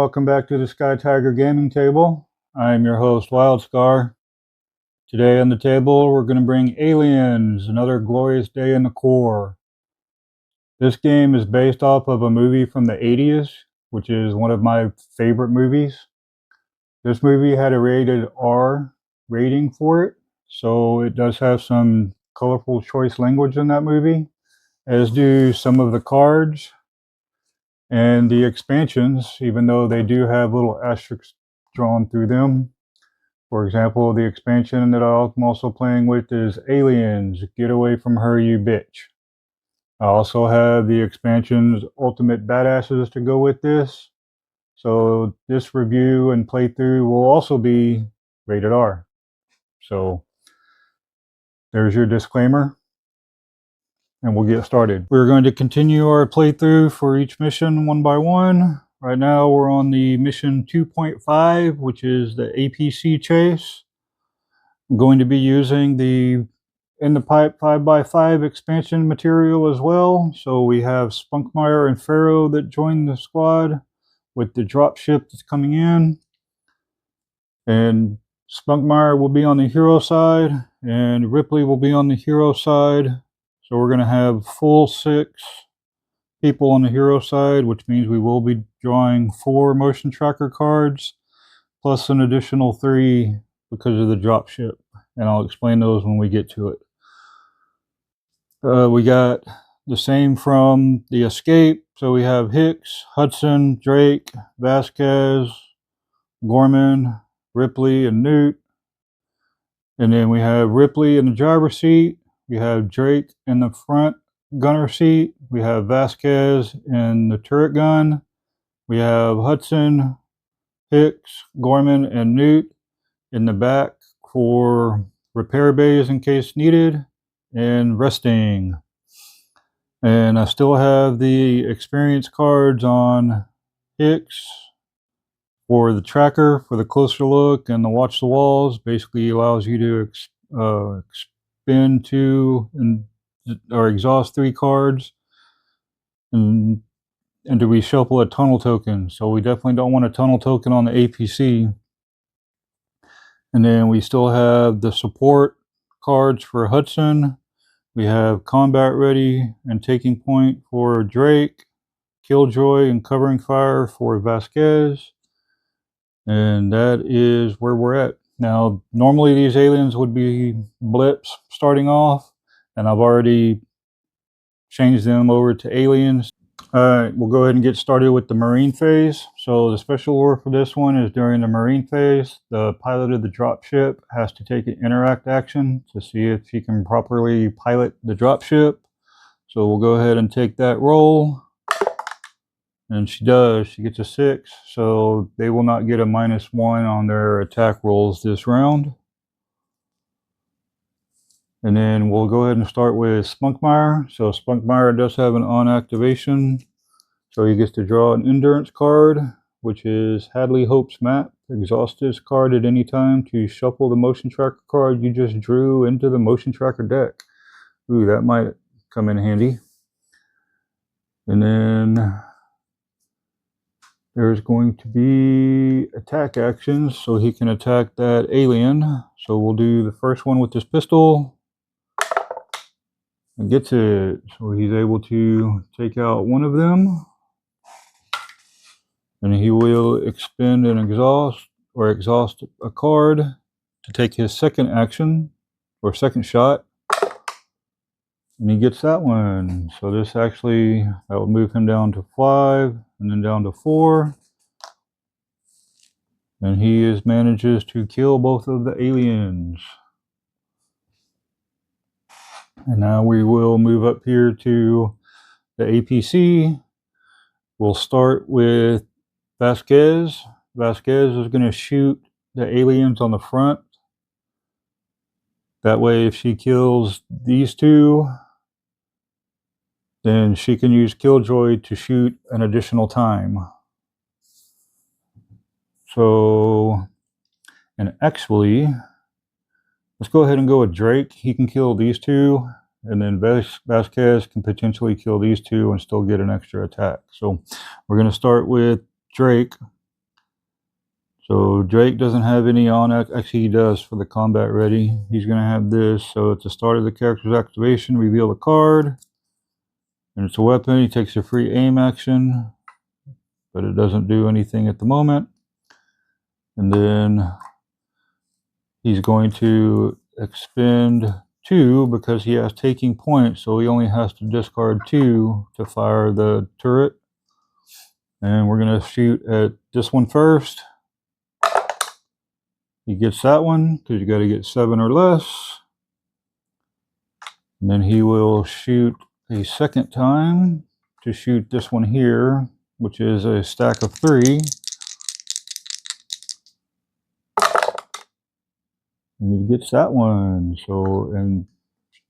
welcome back to the Skytiger gaming table. I'm your host Wildscar. Today on the table we're going to bring Aliens, Another Glorious Day in the Corps. This game is based off of a movie from the 80s, which is one of my favorite movies. This movie had a rated R rating for it, so it does have some colorful choice language in that movie, as do some of the cards and the expansions, even though they do have little asterisks drawn through them. For example, the expansion that I'm also playing with is Aliens, Get Away From Her, You Bitch. I also have the expansions Ultimate Badasses to go with this. So this review and playthrough will also be rated R. So there's your disclaimer. And we'll get started. We're going to continue our playthrough for each mission one by one. Right now we're on the mission 2.5, which is the APC chase. I'm going to be using the In the Pipe 5x5 expansion material as well. So we have Spunkmeyer and Ferro that joined the squad with the dropship that's coming in. And Spunkmeyer will be on the hero side and Ripley will be on the hero side. So we're going to have full 6 people on the hero side, which means we will be drawing 4 motion tracker cards, plus an additional 3 because of the dropship. And I'll explain those when we get to it. We got the same from the escape. So we have Hicks, Hudson, Drake, Vasquez, Gorman, Ripley, and Newt. And then we have Ripley in the driver's seat. We have Drake in the front gunner seat. We have Vasquez in the turret gun. We have Hudson, Hicks, Gorman, and Newt in the back for repair bays in case needed and resting. And I still have the experience cards on Hicks for the tracker, for the closer look, and the watch the walls. Basically allows you to spin 2 or exhaust 3 cards and to reshuffle a tunnel token. So we definitely don't want a tunnel token on the APC. And then we still have the support cards for Hudson. We have combat ready and taking point for Drake, killjoy and covering fire for Vasquez. And that is where we're at. Now, normally these aliens would be blips starting off, and I've already changed them over to aliens. Alright, we'll go ahead and get started with the marine phase. So the special order for this one is during the marine phase, the pilot of the dropship has to take an interact action to see if he can properly pilot the dropship. So we'll go ahead and take that roll. And she does. She gets a 6, so they will not get a -1 on their attack rolls this round. And then we'll go ahead and start with Spunkmeyer. So Spunkmeyer does have an on activation, so he gets to draw an endurance card, which is Hadley Hope's Map. Exhaust this card at any time to shuffle the motion tracker card you just drew into the motion tracker deck. Ooh, that might come in handy. And then there's going to be attack actions, so he can attack that alien. So we'll do the first one with this pistol. And gets it. So he's able to take out one of them. And he will expend an exhaust a card to take his second action or second shot. And he gets that one. So this actually, that will move him down to 5 and then down to 4. And he manages to kill both of the aliens. And now we will move up here to the APC. We'll start with Vasquez. Vasquez is going to shoot the aliens on the front. That way if she kills these 2, then she can use Killjoy to shoot an additional time. So, and actually, let's go ahead and go with Drake. He can kill these 2, and then Vasquez can potentially kill these 2 and still get an extra attack. So we're going to start with Drake. So Drake doesn't have any on, actually he does for the combat ready. He's going to have this. So at the start of the character's activation, reveal a card. And it's a weapon. He takes a free aim action, but it doesn't do anything at the moment. And then he's going to expend 2 because he has taking points, so he only has to discard 2 to fire the turret. And we're going to shoot at this one first. He gets that one because you got to get 7 or less. And then he will shoot a second time to shoot this one here, which is a stack of 3. And he gets that one. So, and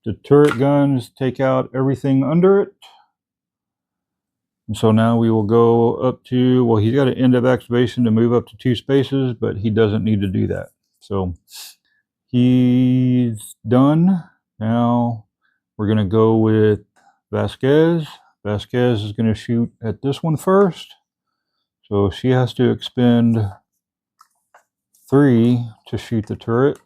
the turret guns take out everything under it. And so now we will go up to, well, he's got an end of activation to move up to 2 spaces, but he doesn't need to do that. So he's done. Now we're going to go with Vasquez. Vasquez is going to shoot at this one first. So she has to expend 3 to shoot the turret.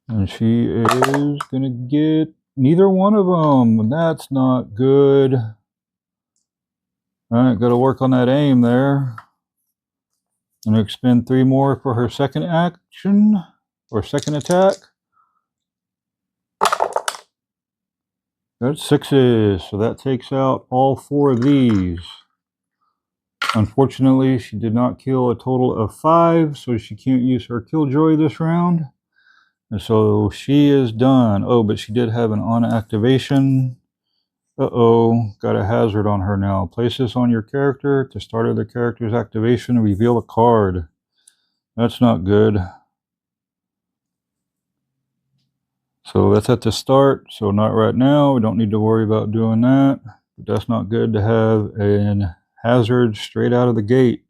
And she is going to get neither one of them. That's not good. All right, got to work on that aim there. I'm going to expend 3 more for her second action, or second attack. That's 6s, so that takes out all 4 of these. Unfortunately, she did not kill a total of 5, so she can't use her killjoy this round. And so she is done. Oh, but she did have an on activation. Uh-oh, got a hazard on her now. Place this on your character. At the start of the character's activation, reveal a card. That's not good. So that's at the start, so not right now. We don't need to worry about doing that. But that's not good to have a hazard straight out of the gate.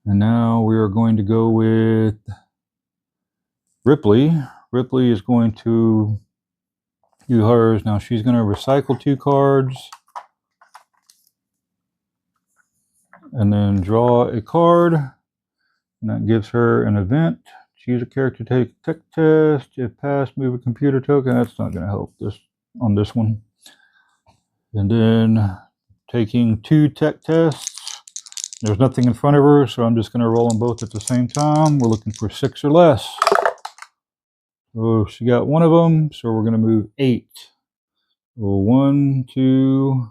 And now we are going to go with Ripley. Ripley is going to do hers. Now she's going to recycle 2 cards. And then draw a card. And that gives her an event. Choose a character, take a tech test. If passed, move a computer token. That's not going to help this on this one. And then taking 2 tech tests. There's nothing in front of her, so I'm just going to roll them both at the same time. We're looking for 6 or less. So she got 1 of them, so we're going to move 8. So 1, 2,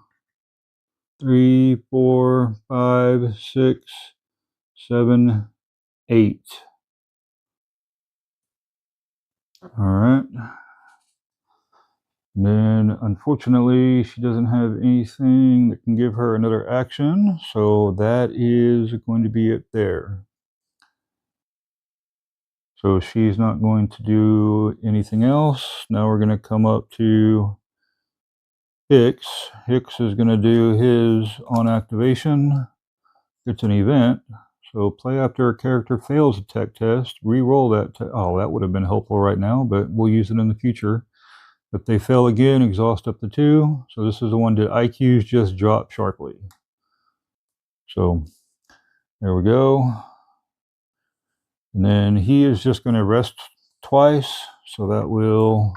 3, 4, 5, 6, 7, 8. All right. And then, unfortunately, she doesn't have anything that can give her another action, so that is going to be it there. So she's not going to do anything else. Now we're going to come up to Hicks. Hicks is going to do his on activation. It's an event. So play after a character fails a tech test, re-roll that. Oh, that would have been helpful right now, but we'll use it in the future. If they fail again, exhaust up to 2. So this is the one that IQs just drop sharply. So there we go. And then he is just going to rest twice. So that will,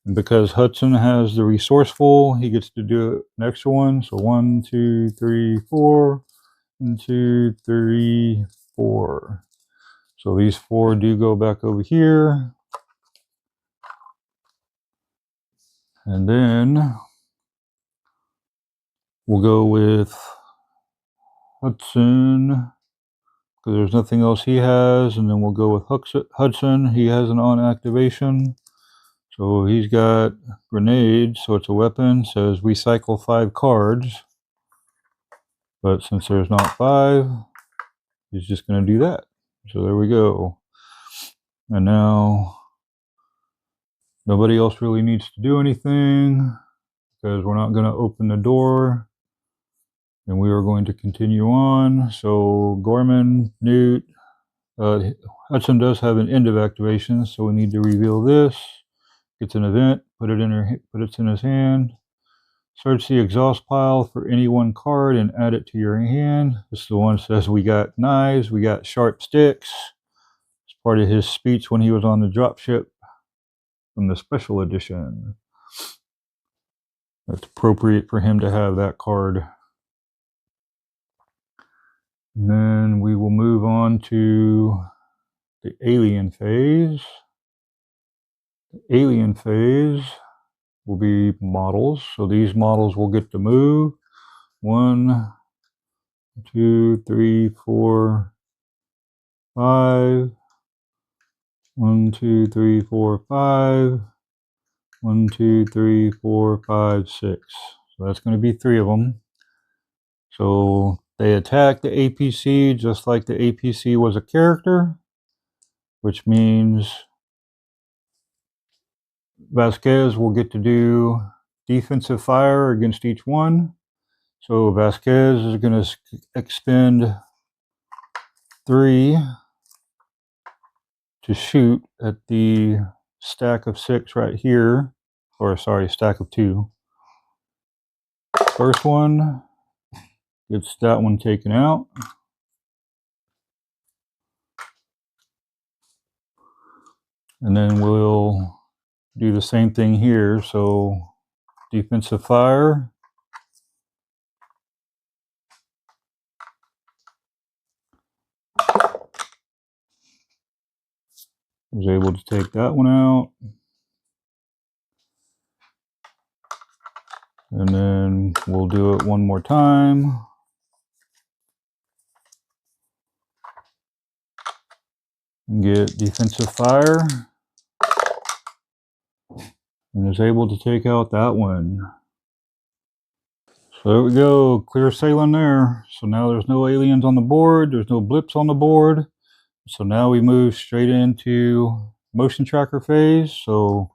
and because Hudson has the resourceful, he gets to do an extra one. So 1, 2, 3, 4. 1, 2, 3, 4. So these 4 do go back over here. And then we'll go with Hudson, because there's nothing else he has. And then we'll go with Hudson. He has an on activation. So he's got grenades, so it's a weapon. Says recycle 5 cards. But since there's not 5, he's just going to do that. So there we go. And now nobody else really needs to do anything, because we're not going to open the door. And we are going to continue on. So Gorman, Newt, Hudson does have an end of activation, so we need to reveal this. It's an event. Put it in his hand. Search the exhaust pile for any one card and add it to your hand. This is the one that says we got knives, we got sharp sticks. It's part of his speech when he was on the dropship from the special edition. That's appropriate for him to have that card. And then we will move on to the alien phase. The alien phase will be models. So these models will get to move. 1, 2, 3, 4, 5. 1, 2, 3, 4, 5. 1, 2, 3, 4, 5, 6. So that's going to be 3 of them. So they attack the APC just like the APC was a character, which means Vasquez will get to do defensive fire against each one. So Vasquez is going to expend 3 to shoot at the stack of 6 right here, or sorry, stack of 2. First one gets that one taken out. And then we'll do the same thing here. So defensive fire. Was able to take that one out. And then we'll do it one more time. And get defensive fire. And is able to take out that one. So there we go, clear sailing there. So now there's no aliens on the board, there's no blips on the board. So now we move straight into motion tracker phase. So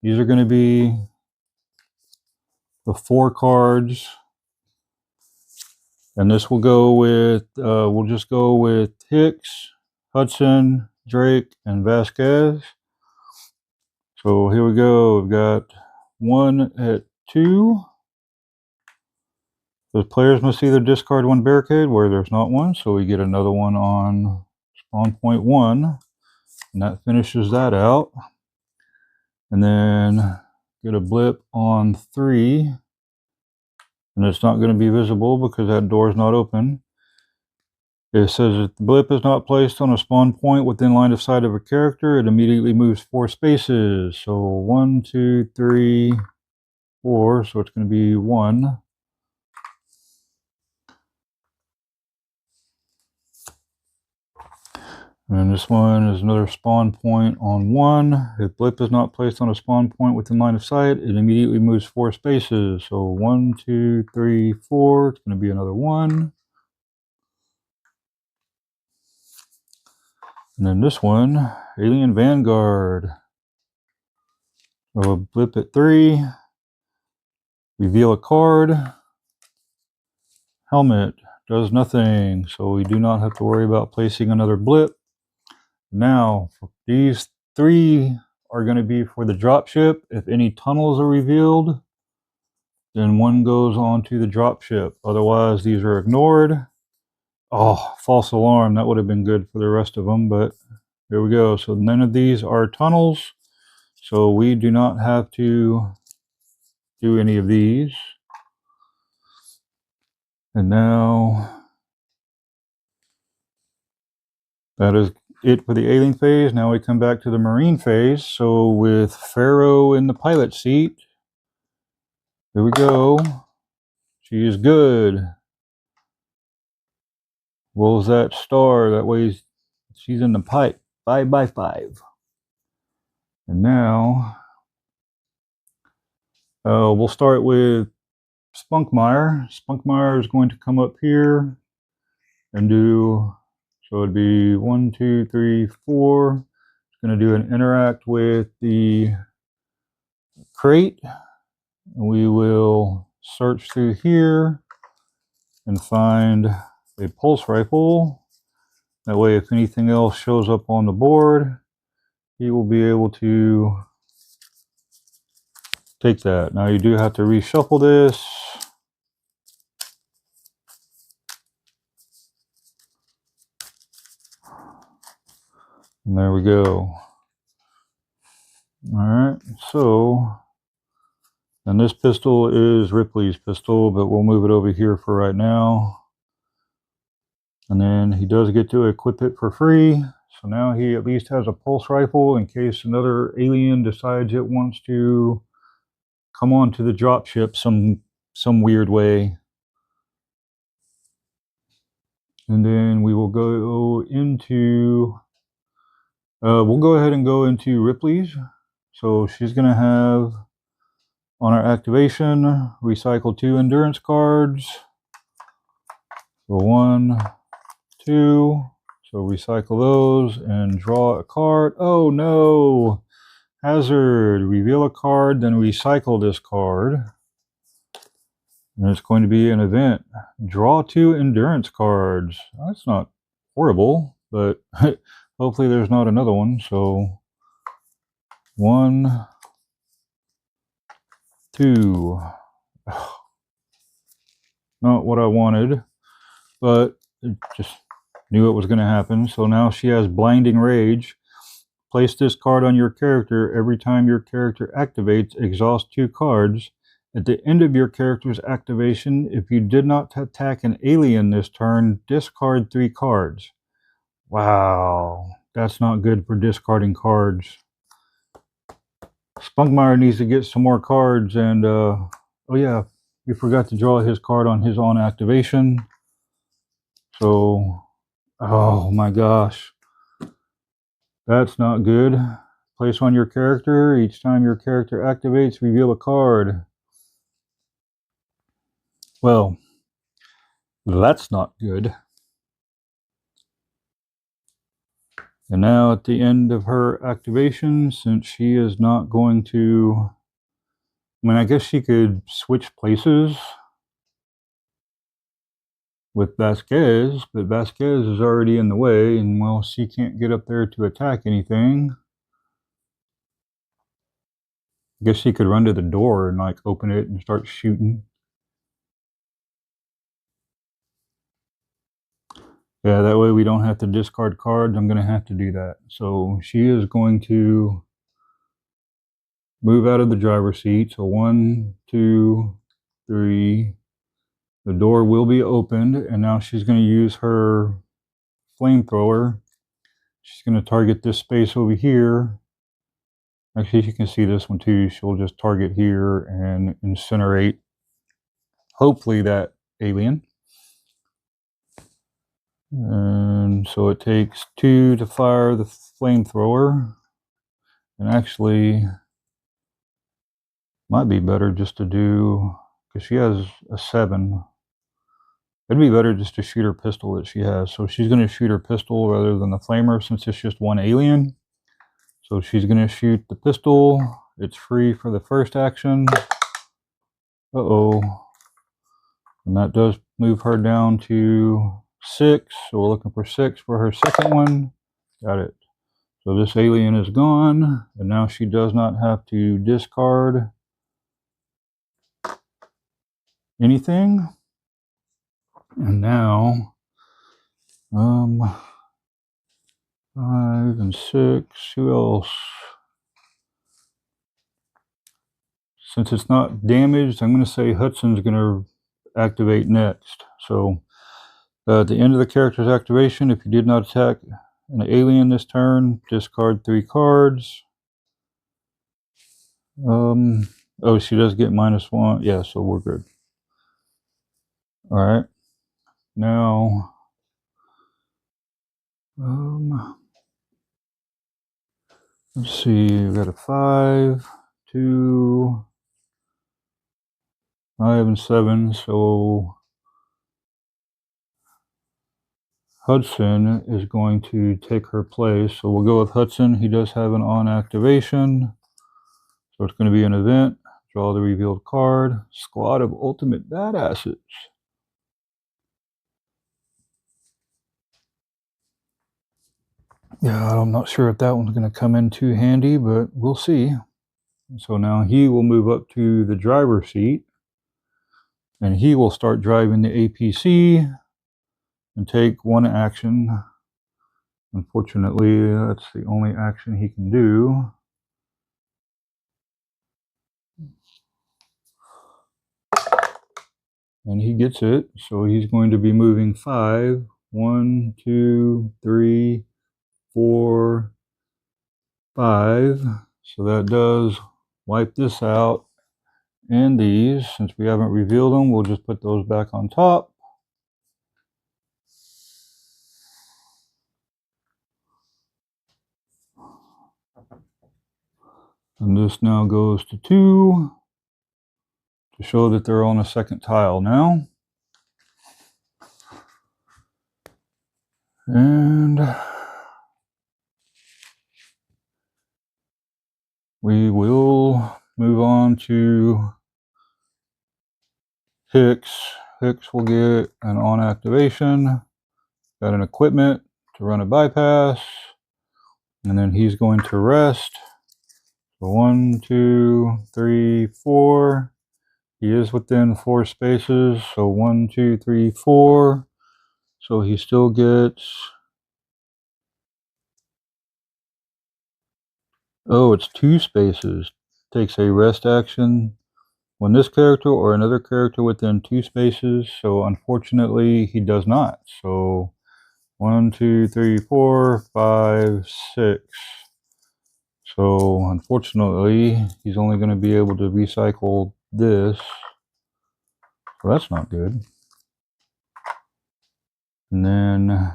these are going to be the 4 cards. And this will go with, we'll just go with Hicks, Hudson, Drake, and Vasquez. So here we go. We've got 1 at 2. The players must either discard 1 barricade where there's not one. So we get another one on spawn point 1. And that finishes that out. And then get a blip on 3. And it's not going to be visible because that door is not open. It says if the blip is not placed on a spawn point within line of sight of a character, it immediately moves 4 spaces. So 1, 2, 3, 4. So it's going to be 1. And this one is another spawn point on 1. If blip is not placed on a spawn point within line of sight, it immediately moves 4 spaces. So 1, 2, 3, 4. It's going to be another 1. And then this one, Alien Vanguard. So a blip at 3. Reveal a card. Helmet does nothing. So we do not have to worry about placing another blip. Now, these 3 are going to be for the dropship. If any tunnels are revealed, then 1 goes on to the dropship. Otherwise, these are ignored. Oh, false alarm. That would have been good for the rest of them, but there we go. So none of these are tunnels. So we do not have to do any of these. And now that is it for the alien phase. Now we come back to the marine phase. So with Ferro in the pilot seat, here we go. She is good. Rolls that star. That way she's in the pipe. 5 by 5. And now we'll start with Spunkmeyer. Spunkmeyer is going to come up here and do, so it'd be 1, 2, 3, 4. It's going to do an interact with the crate. And we will search through here and find a pulse rifle. That way, if anything else shows up on the board, he will be able to take that. Now you do have to reshuffle this. And there we go. Alright, so, and this pistol is Ripley's pistol, but we'll move it over here for right now. And then he does get to equip it for free. So now he at least has a pulse rifle in case another alien decides it wants to come onto the dropship some weird way. And then we will go into, we'll go ahead and go into Ripley's. So she's going to have, on our activation, recycle 2 endurance cards. So 1, 2. So recycle those and draw a card. Oh no! Hazard. Reveal a card, then recycle this card. And it's going to be an event. Draw 2 endurance cards. That's not horrible, but hopefully there's not another one. So 1, 2. Not what I wanted, but it just knew it was going to happen. So now she has Blinding Rage. Place this card on your character. Every time your character activates, exhaust 2 cards. At the end of your character's activation, if you did not attack an alien this turn, discard 3 cards. Wow, that's not good for discarding cards. Spunkmeyer needs to get some more cards, and oh yeah, we forgot to draw his card on his own activation. So, oh my gosh, that's not good. Place on your character. Each time your character activates, reveal a card. Well, that's not good. And now at the end of her activation, since she is not going to, I mean, I guess she could switch places with Vasquez, but Vasquez is already in the way, and well, she can't get up there to attack anything. I guess she could run to the door and like open it and start shooting. Yeah, that way we don't have to discard cards. I'm going to have to do that. So she is going to move out of the driver's seat. So 1, 2, 3. The door will be opened, and now she's going to use her flamethrower. She's going to target this space over here. Actually, you can see this one too. She'll just target here and incinerate, hopefully, that alien. And so it takes 2 to fire the flamethrower. And actually, might be better just to do, because she has a 7. It'd be better just to shoot her pistol that she has. So she's going to shoot her pistol rather than the flamer, since it's just one alien. So she's going to shoot the pistol. It's free for the first action. Uh-oh. And that does move her down to 6. So we're looking for 6 for her second one. Got it. So this alien is gone. And now she does not have to discard anything. And now, 5 and 6, who else? Since it's not damaged, I'm going to say Hudson's going to activate next. So at the end of the character's activation, if you did not attack an alien this turn, discard 3 cards. Oh, she does get -1. Yeah, so we're good. All right. Now, let's see. We've got a 5, 2, 5, and 7. So Hudson is going to take her place. So we'll go with Hudson. He does have an on activation. So it's going to be an event. Draw the revealed card. Squad of Ultimate Badasses. Yeah, I'm not sure if that one's going to come in too handy, but we'll see. So now he will move up to the driver's seat, and he will start driving the APC and take one action. Unfortunately, that's the only action he can do. And he gets it, so he's going to be moving 5. 1, 2, 3, 4, 5. So that does wipe this out. And these, since we haven't revealed them, we'll just put those back on top. And this now goes to 2 to show that they're on a second tile now. And we will move on to Hicks. Hicks will get an on activation, got an equipment to run a bypass, and then he's going to rest. So 1, 2, 3, 4. He is within 4 spaces, so 1, 2, 3, 4. So he still gets, oh, it's 2 spaces. Takes a rest action when this character or another character within 2 spaces. So unfortunately, he does not. So 1, 2, 3, 4, 5, 6. So unfortunately, he's only going to be able to recycle this. So that's not good. And then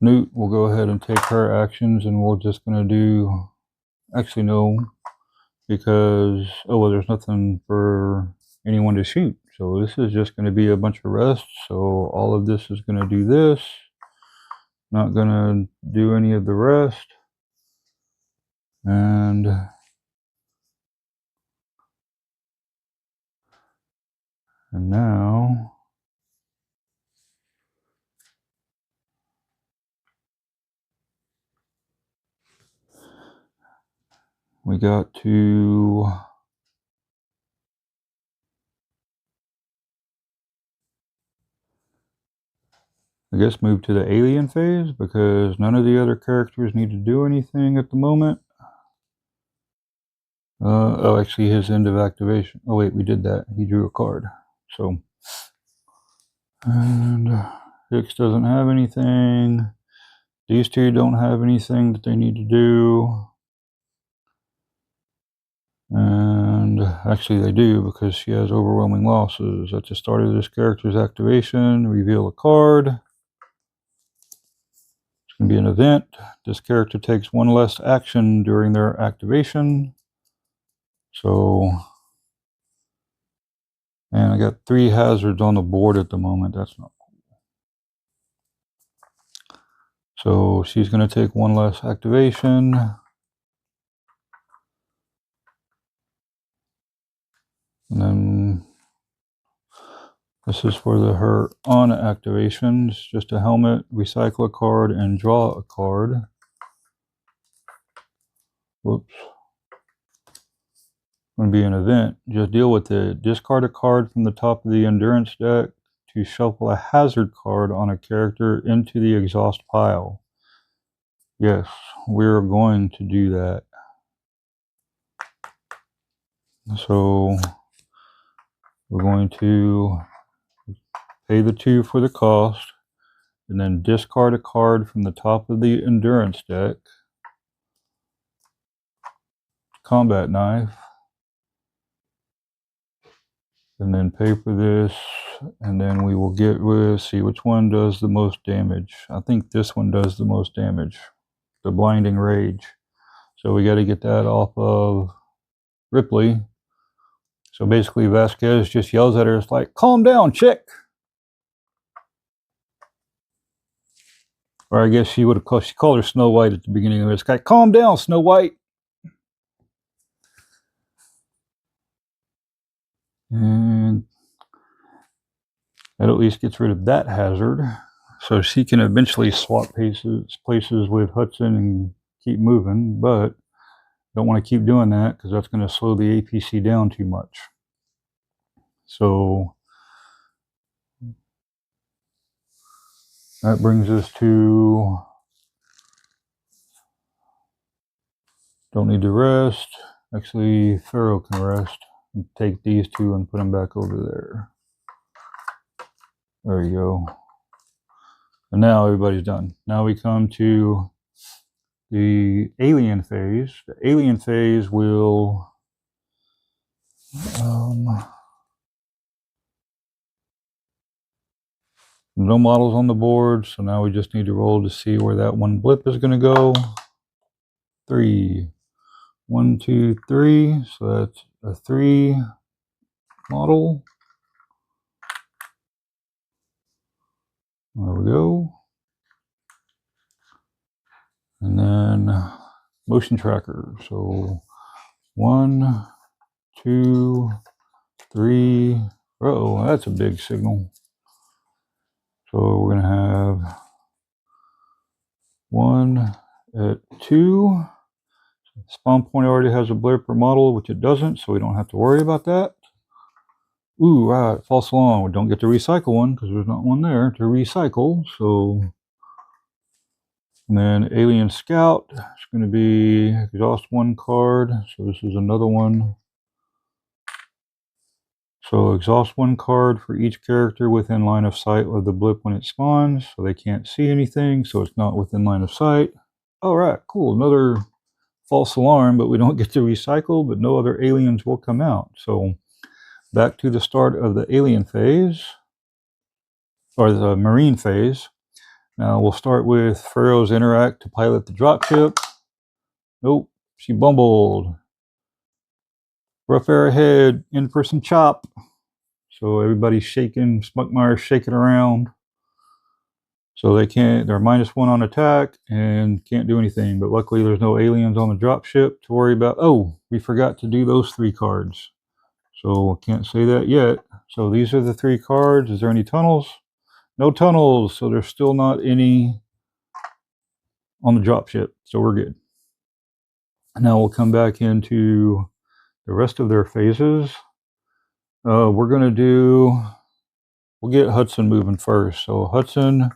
Newt will go ahead and take her actions, and we're just going to do, actually no, because, oh well, there's nothing for anyone to shoot. So this is just going to be a bunch of rest. So all of this is going to do this. Not going to do any of the rest. And now we got to I guess move to the alien phase, because none of the other characters need to do anything at the moment. Oh, actually his end of activation. Oh wait, we did that. He drew a card. So, and Hicks doesn't have anything. These two don't have anything that they need to do. And actually they do, because she has overwhelming losses. At the start of this character's activation, reveal a card. It's going to be an event. This character takes 1 less action during their activation. So, and I got 3 hazards on the board at the moment. That's not cool. So she's going to take 1 less activation. And then this is for her on activations. Just a helmet, recycle a card, and draw a card. Whoops. Going to be an event. Just deal with it. Discard a card from the top of the endurance deck to shuffle a hazard card on a character into the exhaust pile. Yes, we're going to do that. So we're going to pay the 2 for the cost, and then discard a card from the top of the endurance deck. Combat knife. And then pay for this, and then we will get with, see which one does the most damage. I think this one does the most damage, the blinding rage. So we got to get that off of Ripley. So basically Vasquez just yells at her, it's like, calm down, chick. Or I guess she would have called, she called her Snow White at the beginning of this guy. Calm down, Snow White. And that at least gets rid of that hazard. So she can eventually swap places with Hudson and keep moving, but don't want to keep doing that because that's going to slow the APC down too much. So that brings us to don't need to rest. Actually, Ferro can rest. And take these two and put them back over there. There you go. And now everybody's done. Now we come to the alien phase. The alien phase will no models on the board, so now we just need to roll to see where that one blip is going to go. 3. 1, 2, 3. So that's a 3 model. There we go. And then motion tracker. So 1, 2, 3. Uh-oh, that's a big signal. So we're going to have 1 at 2. Spawn point already has a blipper model, which it doesn't, so we don't have to worry about that. Ooh, right, false alarm. We don't get to recycle one because there's not one there to recycle. So, and then Alien Scout is going to be exhaust 1 card. So this is another one. So exhaust 1 card for each character within line of sight of the blip when it spawns. So they can't see anything, so it's not within line of sight. All right, cool. Another false alarm, but we don't get to recycle, but no other aliens will come out. So back to the start of the alien phase, or the marine phase. Now we'll start with Ferro's interact to pilot the dropship. Nope, she bumbled. Rough air ahead, in-person chop. So everybody's shaking, Spunkmeyer's shaking around. So they can't, they're -1 on attack and can't do anything. But luckily there's no aliens on the dropship to worry about. Oh, we forgot to do those 3 cards. So can't say that yet. So these are the 3 cards. Is there any tunnels? No tunnels. So there's still not any on the dropship. So we're good. Now we'll come back into the rest of their phases. We're going to do, we'll get Hudson moving first. So Hudson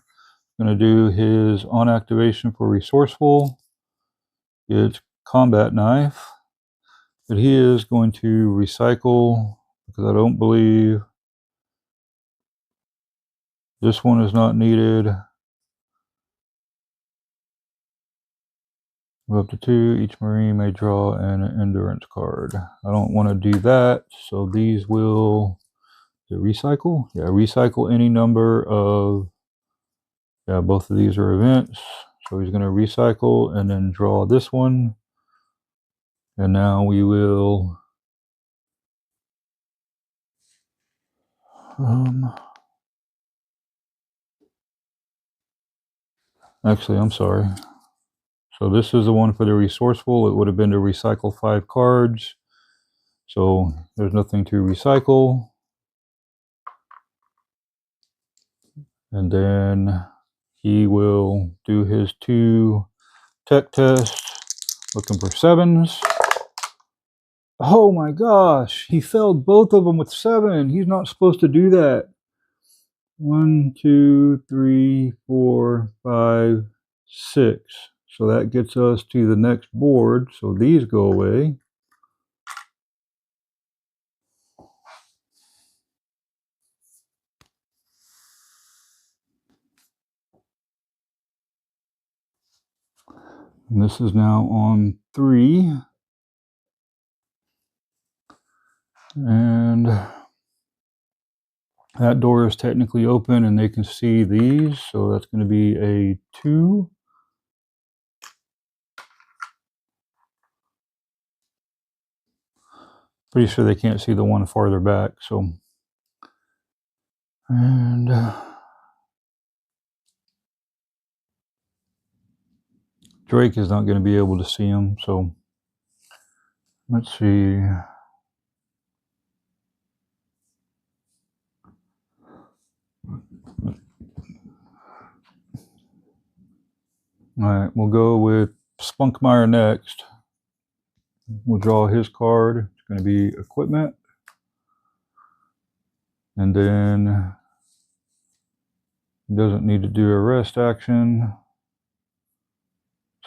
going to do his on activation for resourceful. It's combat knife. But he is going to recycle because I don't believe this one is not needed. Up to 2, each Marine may draw an endurance card. I don't want to do that, so these will recycle. Yeah, recycle any number of, yeah, both of these are events. So he's going to recycle and then draw this one. And now we will actually, I'm sorry. So this is the one for the resourceful. It would have been to recycle 5 cards. So there's nothing to recycle. And then he will do his 2 tech tests, looking for 7s. Oh my gosh, he failed both of them with 7. He's not supposed to do that. 1, 2, 3, 4, 5, 6. So that gets us to the next board. So these go away. And this is now on 3. And that door is technically open and they can see these. So that's going to be a 2. Pretty sure they can't see the one farther back. So, and Drake is not going to be able to see him. So let's see. All right, we'll go with Spunkmeyer next. We'll draw his card. It's going to be equipment. And then he doesn't need to do a rest action.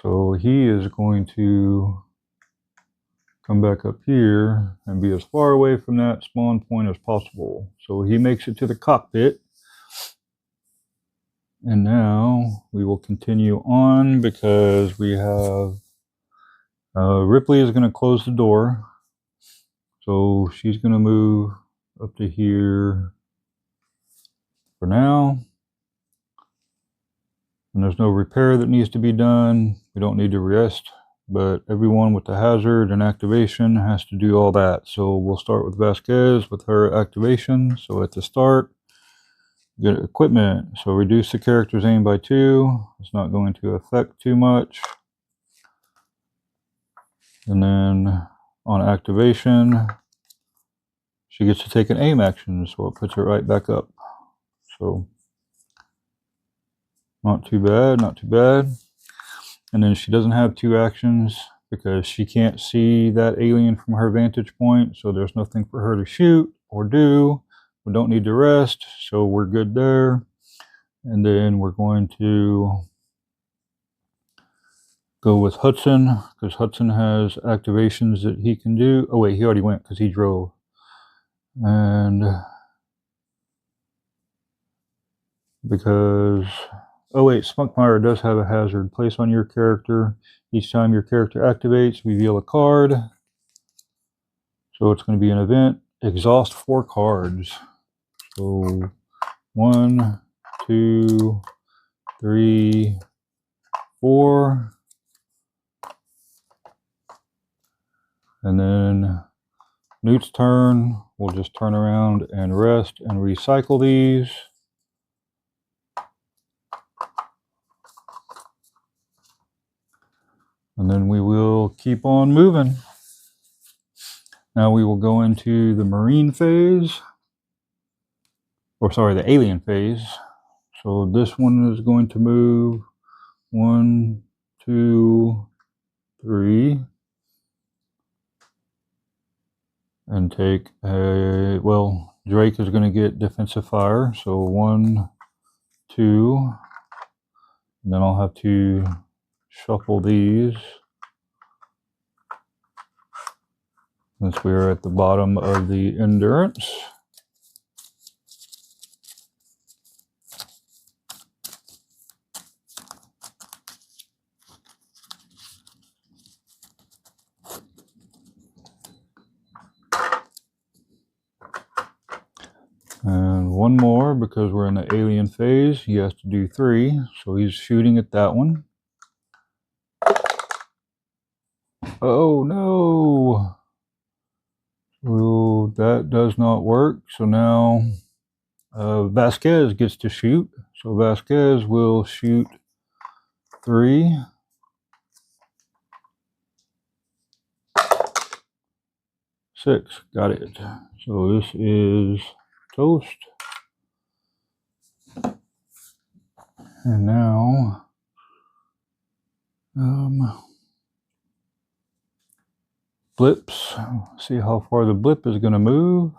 So he is going to come back up here and be as far away from that spawn point as possible. So he makes it to the cockpit. And now we will continue on because we have Ripley is going to close the door. So she's going to move up to here for now. And there's no repair that needs to be done. We don't need to rest, but everyone with the hazard and activation has to do all that. So we'll start with Vasquez with her activation. So at the start, get equipment. So reduce the character's aim by 2. It's not going to affect too much. And then on activation, she gets to take an aim action, so it puts her right back up. So not too bad, not too bad. And then she doesn't have 2 actions because she can't see that alien from her vantage point, so there's nothing for her to shoot or do. We don't need to rest, so we're good there. And then we're going to go with Hudson, because Hudson has activations that he can do. Oh wait, he already went because he drove. And because, oh wait, Spunkmeyer does have a hazard. Place on your character. Each time your character activates, reveal a card. So it's going to be an event. Exhaust 4 cards. So 1, 2, 3, 4. And then Newt's turn. We'll just turn around and rest and recycle these. And then we will keep on moving. Now we will go into the marine phase. Or sorry, the alien phase. So this one is going to move 1, 2, 3. And take a, well, Drake is going to get defensive fire. So 1, 2. And then I'll have to shuffle these. Since we are at the bottom of the endurance. And one more, because we're in the alien phase, he has to do 3. So he's shooting at that one. Oh no! Well, that does not work. So now Vasquez gets to shoot. So Vasquez will shoot 3. Six. Got it. So this is toast. And now blips. See how far the blip is going to move.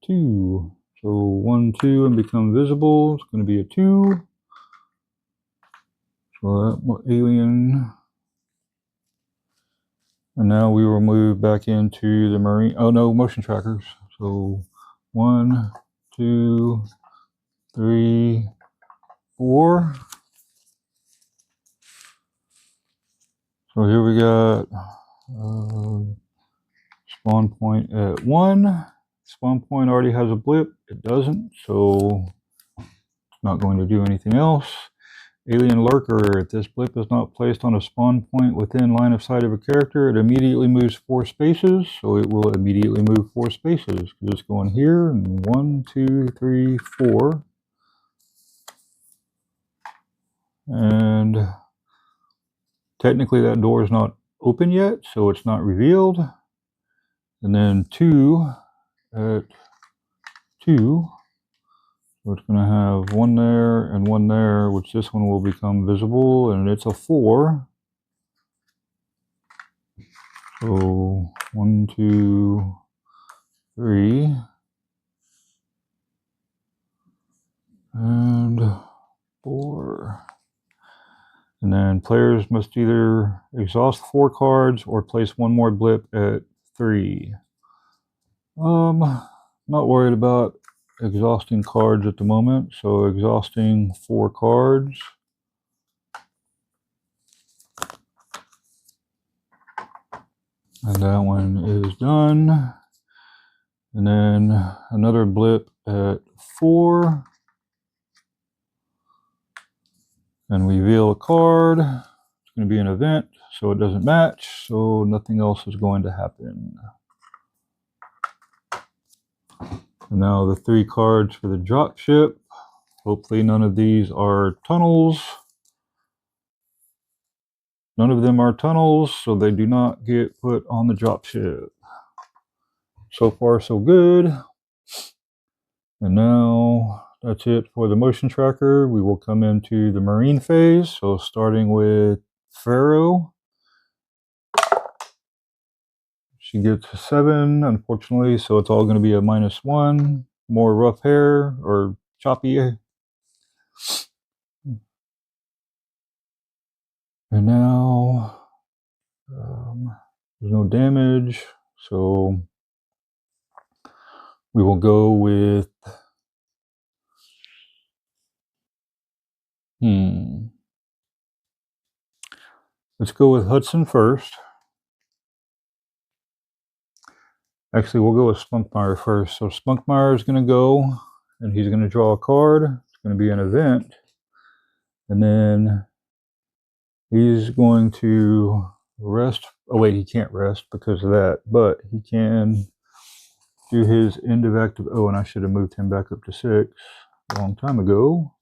2. So 1, 2, and become visible. It's going to be a 2. So that alien. And now we will move back into the marine. Oh no, motion trackers. So 1, 2, 3, 4. So here we got spawn point at 1. Spawn point already has a blip. It doesn't, so it's not going to do anything else. Alien lurker. If this blip is not placed on a spawn point within line of sight of a character, it immediately moves 4 spaces. So it will immediately move 4 spaces because it's going here and 1, 2, 3, 4. And technically that door is not open yet, so it's not revealed. And then 2 at 2. So it's going to have one there and one there, which this one will become visible, and it's a 4. So 1, 2, 3, and 4. And then players must either exhaust 4 cards or place one more blip at 3. Not worried about exhausting cards at the moment, so exhausting 4 cards. And that one is done. And then another blip at 4. And reveal a card. It's going to be an event, so it doesn't match, so nothing else is going to happen. And now the 3 cards for the Dropship. Hopefully none of these are tunnels. None of them are tunnels, so they do not get put on the Dropship. So far, so good. And now that's it for the motion tracker. We will come into the marine phase. So starting with Ferro. She gets a 7, unfortunately, so it's all going to be a -1. More rough hair, or choppy. And now there's no damage, so we will go with let's go with Hudson first. Actually, we'll go with Spunkmeyer first. So Spunkmeyer is going to go, and he's going to draw a card. It's going to be an event. And then he's going to rest. Oh, wait, he can't rest because of that. But he can do his end of active. Oh, and I should have moved him back up to 6 a long time ago.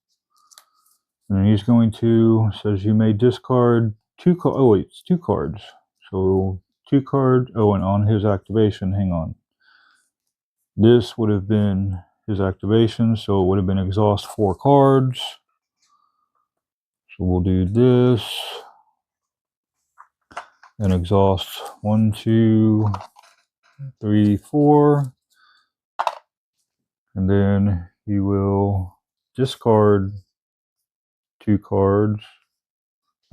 And he's going to, says you may discard 2 cards. Oh, wait, it's 2 cards. So 2 cards. Oh, and on his activation, hang on. This would have been his activation, so it would have been exhaust 4 cards. So we'll do this and exhaust 1, 2, 3, 4. And then he will discard 2 cards.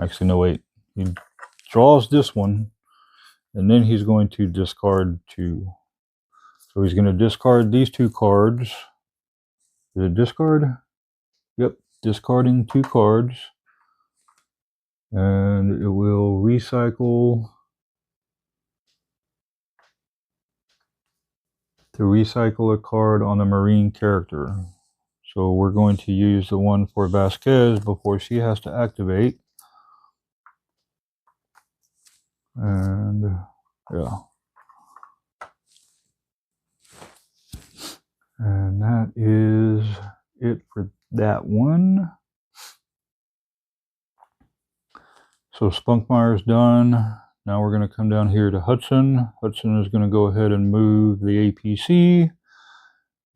Actually, no, wait. He draws this one, and then he's going to discard 2. So he's going to discard these 2 cards. Is it discard? Yep, discarding 2 cards. And it will recycle to recycle a card on a marine character. So we're going to use the one for Vasquez before she has to activate. And yeah. And that is it for that one. So Spunkmeyer's done. Now we're going to come down here to Hudson. Hudson is going to go ahead and move the APC.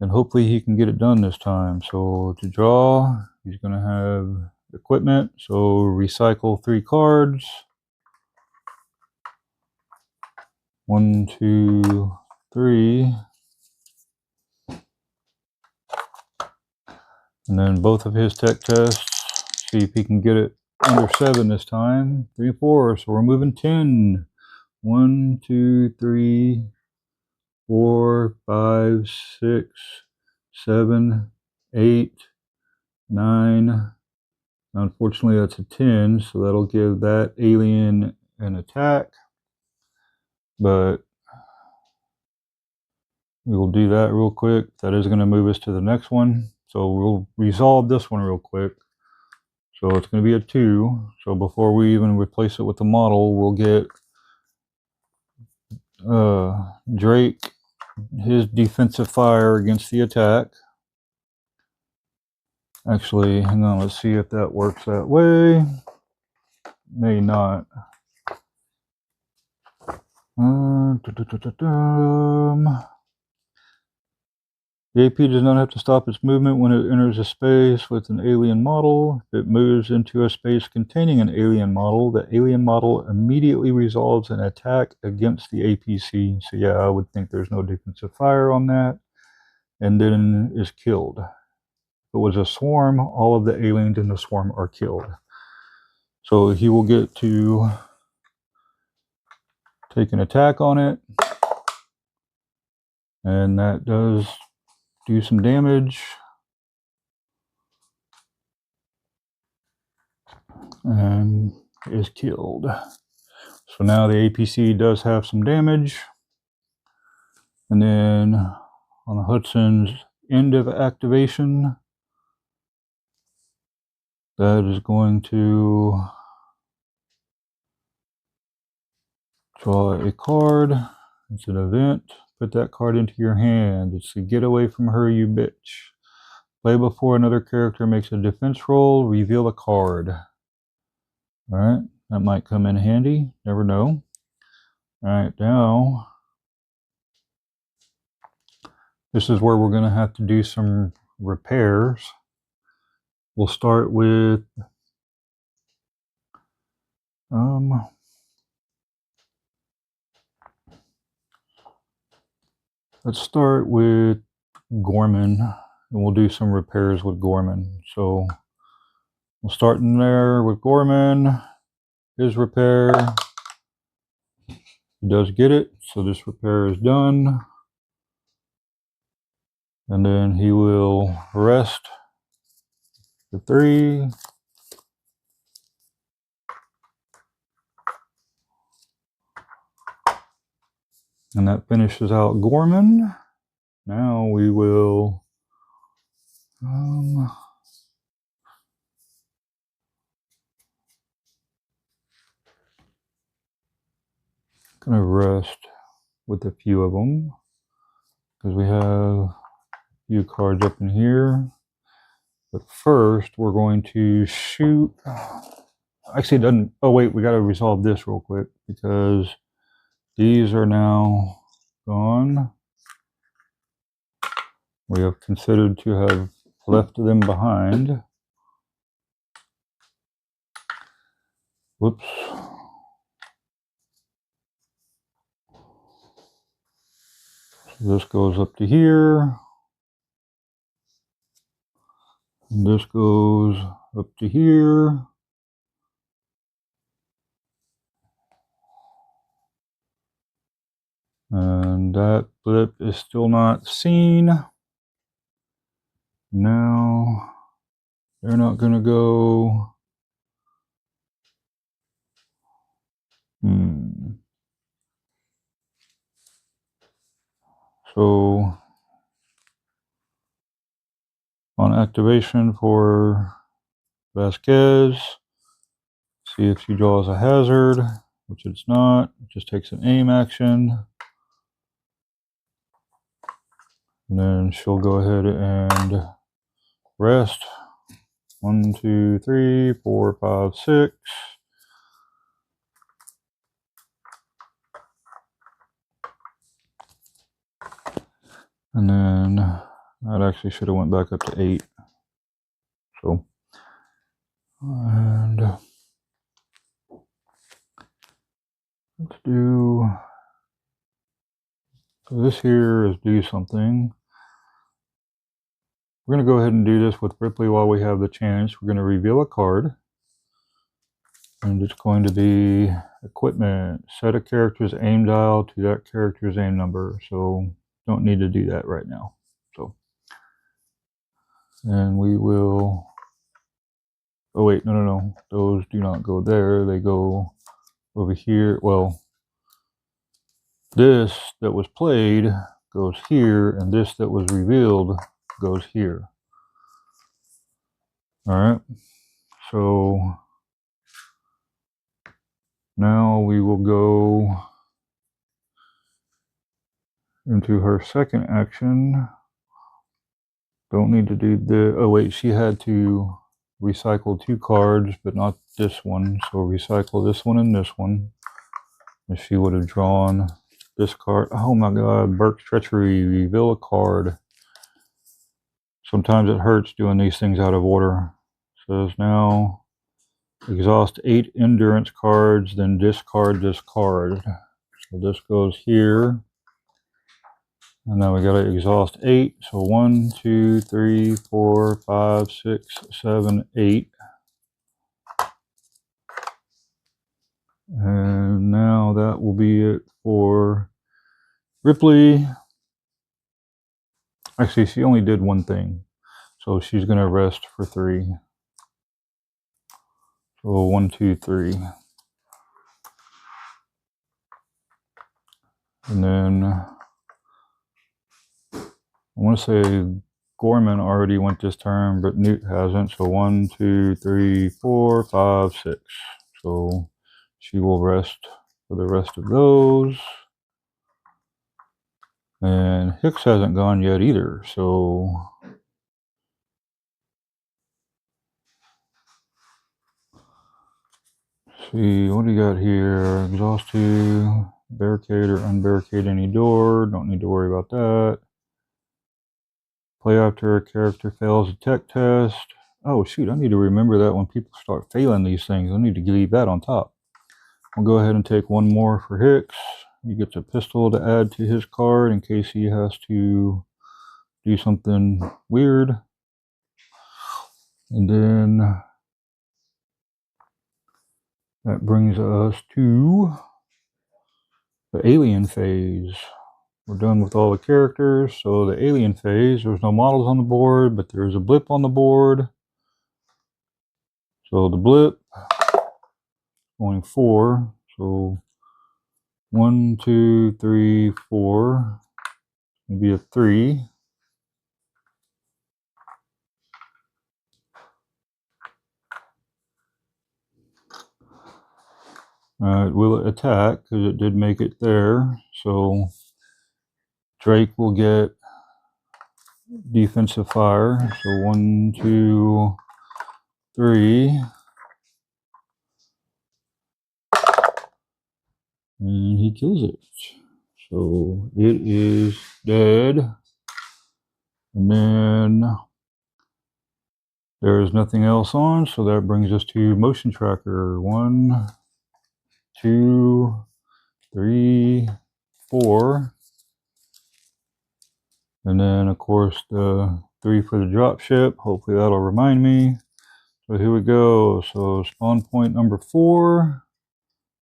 And hopefully he can get it done this time. So to draw, he's going to have equipment. So recycle 3 cards. 1, 2, 3. And then both of his tech tests. See if he can get it under 7 this time. 3, 4. So we're moving 10. 1, 2, 3, 4, 5, 6, 7, 8, 9. Unfortunately, that's a 10, so that'll give that alien an attack. But we will do that real quick. That is going to move us to the next one. So we'll resolve this one real quick. So it's going to be a 2. So before we even replace it with the model, we'll get Drake, his defensive fire against the attack. Actually, hang on, let's see if that works that way. May not. The AP does not have to stop its movement when it enters a space with an alien model. If it moves into a space containing an alien model, the alien model immediately resolves an attack against the APC. So yeah, I would think there's no defensive fire on that. And then is killed. If it was a swarm, all of the aliens in the swarm are killed. So he will get to take an attack on it. And that does do some damage. And is killed. So now the APC does have some damage. And then on Hudson's end of activation, that is going to draw a card. It's an event. Put that card into your hand. It's a get away from her, you bitch. Play before another character makes a defense roll. Reveal a card. Alright, that might come in handy. Never know. Alright, now this is where we're going to have to do some repairs. We'll start with let's start with Gorman, and we'll do some repairs with Gorman. So we'll start in there with Gorman. His repair, he does get it, so this repair is done. And then he will rest the 3. And that finishes out Gorman. Now we will gonna rest with a few of them because we have a few cards up in here. But first we're going to shoot. Actually, it doesn't. Oh wait, we got to resolve this real quick because these are now gone. We have considered to have left them behind. Whoops. So this goes up to here. And this goes up to here. And that blip is still not seen. Now they're not going to go. So on activation for Vasquez, see if she draws a hazard, which it's not. It just takes an aim action. And then she'll go ahead and rest. 1, 2, 3, 4, 5, 6. And then that actually should have went back up to 8. So, and let's do, so this here is do something. We're going to go ahead and do this with Ripley while we have the chance. We're going to reveal a card. And it's going to be equipment. Set a character's aim dial to that character's aim number. So don't need to do that right now. So, and we will, oh wait, no. Those do not go there. They go over here. Well, this that was played goes here, and this that was revealed goes here. All right. So now we will go into her second action. Don't need to do the, oh wait, she had to recycle 2 cards, but not this one. So recycle this one and this one. And she would have drawn this card. Oh my God, Burke's Treachery, reveal a card. Sometimes it hurts doing these things out of order. It says now exhaust 8 endurance cards, then discard this card. So this goes here. And now we gotta exhaust 8. So 1, 2, 3, 4, 5, 6, 7, 8. And now that will be it for Ripley. Actually, she only did one thing. So she's going to rest for 3. So 1, 2, 3. And then I want to say Gorman already went this turn, but Newt hasn't. So 1, 2, 3, 4, 5, 6. So she will rest for the rest of those. And Hicks hasn't gone yet either. So see, what do you got here? Exhaust 2, barricade or unbarricade any door. Don't need to worry about that. Play after a character fails a tech test. Oh shoot, I need to remember that when people start failing these things. I need to leave that on top. I'll go ahead and take one more for Hicks. He gets a pistol to add to his card in case he has to do something weird. And then that brings us to the alien phase. We're done with all the characters. So the alien phase, there's no models on the board, but there's a blip on the board. So the blip going 4. So 1, 2, 3, 4. Maybe a 3. It will attack because it did make it there. So Drake will get defensive fire. So 1, 2, 3. And he kills it. So it is dead. And then there is nothing else on. So that brings us to motion tracker. 1, 2, 3, 4. And then of course the 3 for the dropship. Hopefully that'll remind me. So here we go. So spawn point number 4.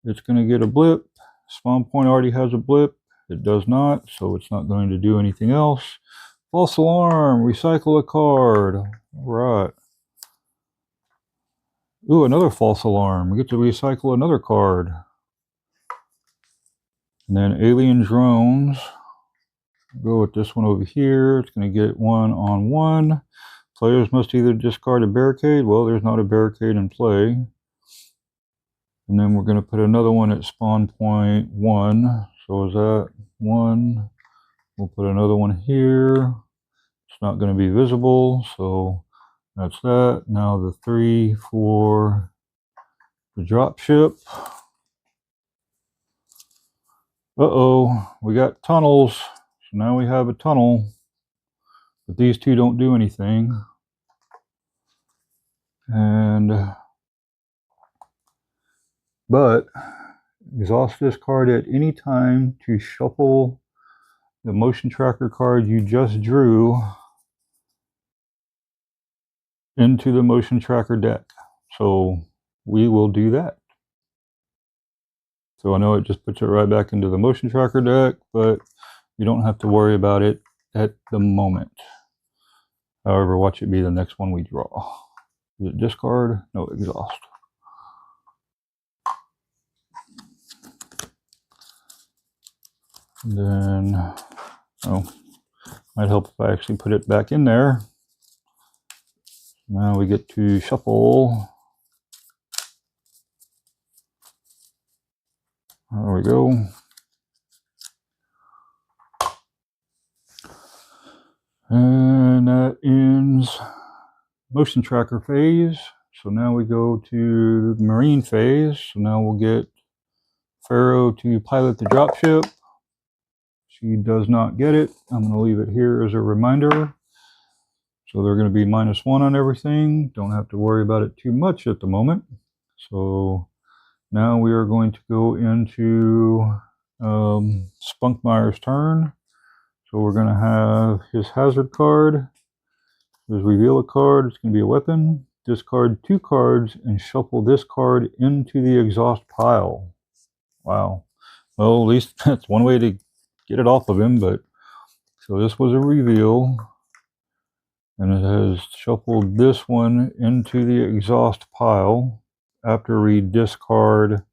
It's going to get a blip. Spawn point already has a blip. It does not, so it's not going to do anything else. False alarm. Recycle a card. All right. Ooh, another false alarm. We get to recycle another card. And then alien drones. Go with this one over here. It's going to get 1-on-1. Players must either discard a barricade. Well, there's not a barricade in play. And then we're going to put another one at spawn point 1. So is that 1? We'll put another one here. It's not going to be visible. So that's that. Now the 3 for the dropship. Uh-oh, we got tunnels. So now we have a tunnel. But these two don't do anything. But exhaust this card at any time to shuffle the motion tracker card you just drew into the motion tracker deck. So we will do that. So I know it just puts it right back into the motion tracker deck, but you don't have to worry about it at the moment. However, watch it be the next one we draw. Is it discard? No, exhaust. And then, might help if I actually put it back in there. Now we get to shuffle. There we go. And that ends motion tracker phase. So now we go to the marine phase. So now we'll get Ferro to pilot the dropship. She does not get it. I'm going to leave it here as a reminder. So they're going to be -1 on everything. Don't have to worry about it too much at the moment. So now we are going to go into Spunkmeyer's turn. So we're going to have his hazard card. There's reveal a card. It's going to be a weapon. Discard 2 cards and shuffle this card into the exhaust pile. Wow. Well, at least that's one way to get it off of him. But so this was a reveal. And it has shuffled this one into the exhaust pile after we discard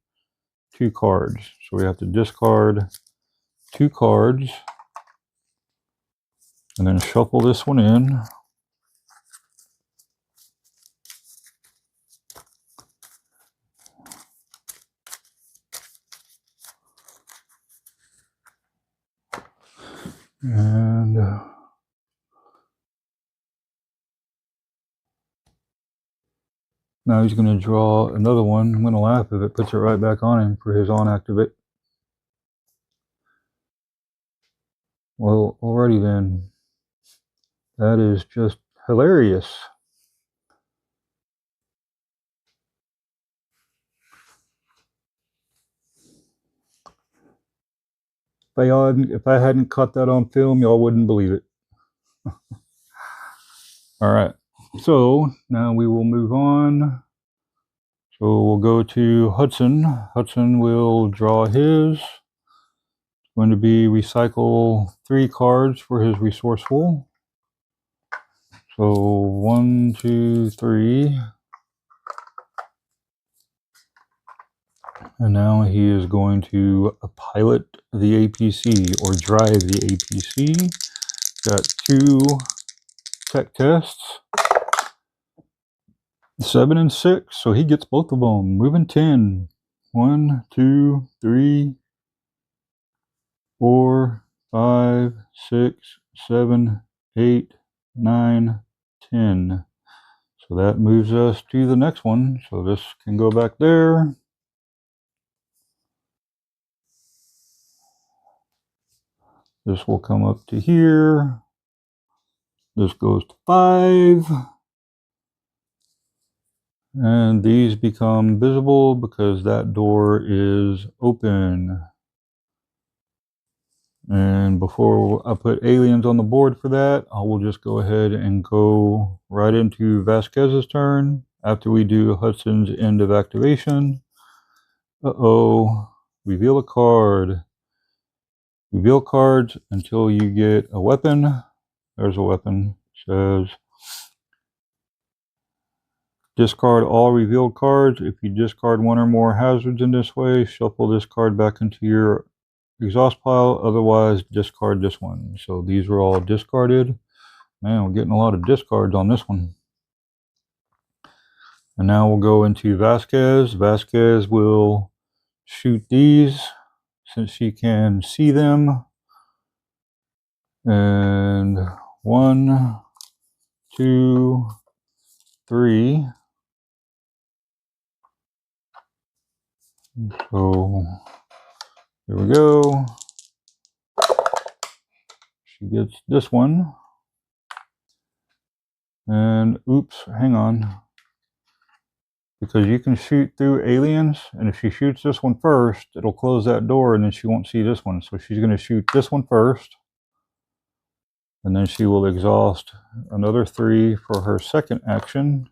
2 cards. So we have to discard 2 cards and then shuffle this one in. And now he's going to draw another one. I'm going to laugh if it puts it right back on him for his on activate. Well, alrighty then. That is just hilarious. If I hadn't caught that on film, y'all wouldn't believe it. All right. So now we will move on. So we'll go to Hudson. Hudson will draw his. It's going to be recycle 3 cards for his resourceful. So 1, 2, 3. And now he is going to pilot the APC or drive the APC. Got 2 tech tests. 7 and 6, so he gets both of them. Moving 10. 1, 2, 3, 4, 5, 6, 7, 8, 9, 10. So that moves us to the next one. So this can go back there. This will come up to here. This goes to 5. And these become visible because that door is open. And before I put aliens on the board for that, I will just go ahead and go right into Vasquez's turn after we do Hudson's end of activation. Reveal a card. Reveal cards until you get a weapon. There's a weapon. It says discard all revealed cards. If you discard 1 or more hazards in this way, shuffle this card back into your exhaust pile. Otherwise, discard this one. So these were all discarded. Man, we're getting a lot of discards on this one. And now we'll go into Vasquez. Vasquez will shoot these since she can see them. And 1, 2, 3. So here we go. She gets this one. And oops, hang on. Because you can shoot through aliens, and if she shoots this one first, it'll close that door and then she won't see this one. So she's going to shoot this one first. And then she will exhaust another 3 for her second action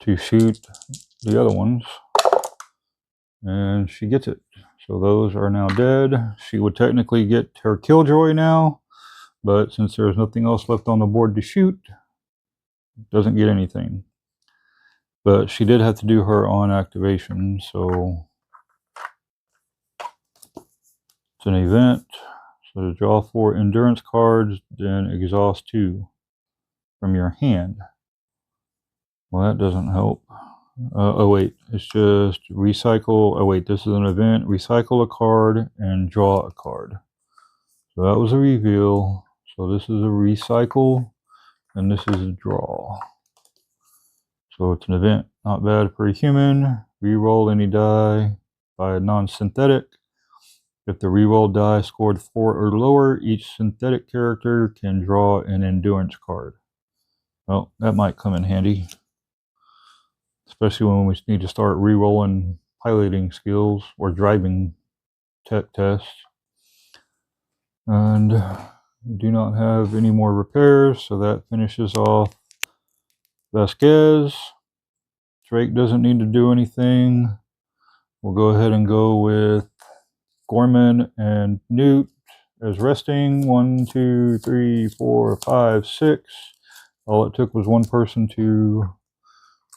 to shoot the other ones. And she gets it. So those are now dead. She would technically get her killjoy now, but since there's nothing else left on the board to shoot, doesn't get anything. But she did have to do her on activation, so it's an event. So to draw 4 endurance cards, then exhaust 2 from your hand. Well, that doesn't help. Oh wait, it's just recycle. Oh wait, this is an event. Recycle a card and draw a card. So that was a reveal. So this is a recycle, and this is a draw. So it's an event. Not bad for a human. Reroll any die by a non-synthetic. If the reroll die scored 4 or lower, each synthetic character can draw an endurance card. Well, that might come in handy, especially when we need to start rerolling piloting skills or driving tech tests. And we do not have any more repairs, so that finishes off Vasquez. Drake doesn't need to do anything. We'll go ahead and go with Gorman and Newt as resting. 1, 2, 3, 4, 5, 6. All it took was one person to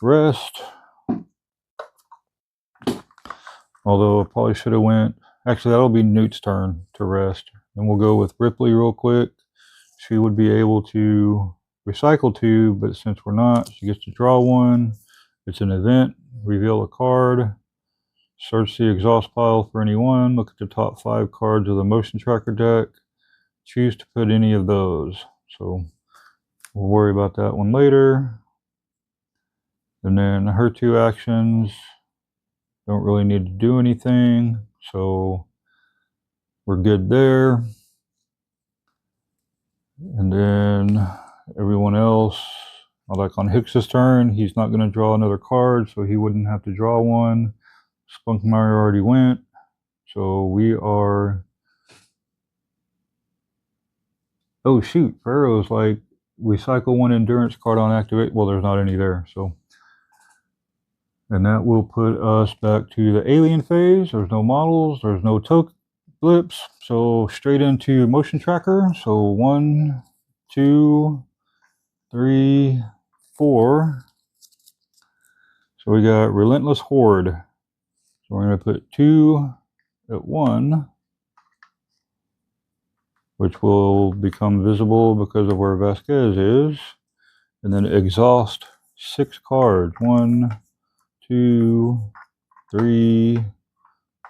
rest. Although I probably should have went. Actually, that'll be Newt's turn to rest. And we'll go with Ripley real quick. She would be able to recycle 2, but since we're not, she gets to draw 1. It's an event. Reveal a card. Search the exhaust pile for any one. Look at the top 5 cards of the motion tracker deck. Choose to put any of those. So we'll worry about that one later. And then her 2 actions don't really need to do anything. So we're good there. And then everyone else, like on Hicks's turn, he's not going to draw another card, so he wouldn't have to draw one. Spunkmeyer already went, so we are... Oh shoot, Ferro's like, recycle 1 endurance card on activate. Well, there's not any there, so... And that will put us back to the alien phase. There's no models, there's no blips, so straight into motion tracker. So 1, 2, 3, 4. So we got Relentless Horde. So we're going to put 2 at 1, which will become visible because of where Vasquez is. And then exhaust 6 cards. 1, 2, 3,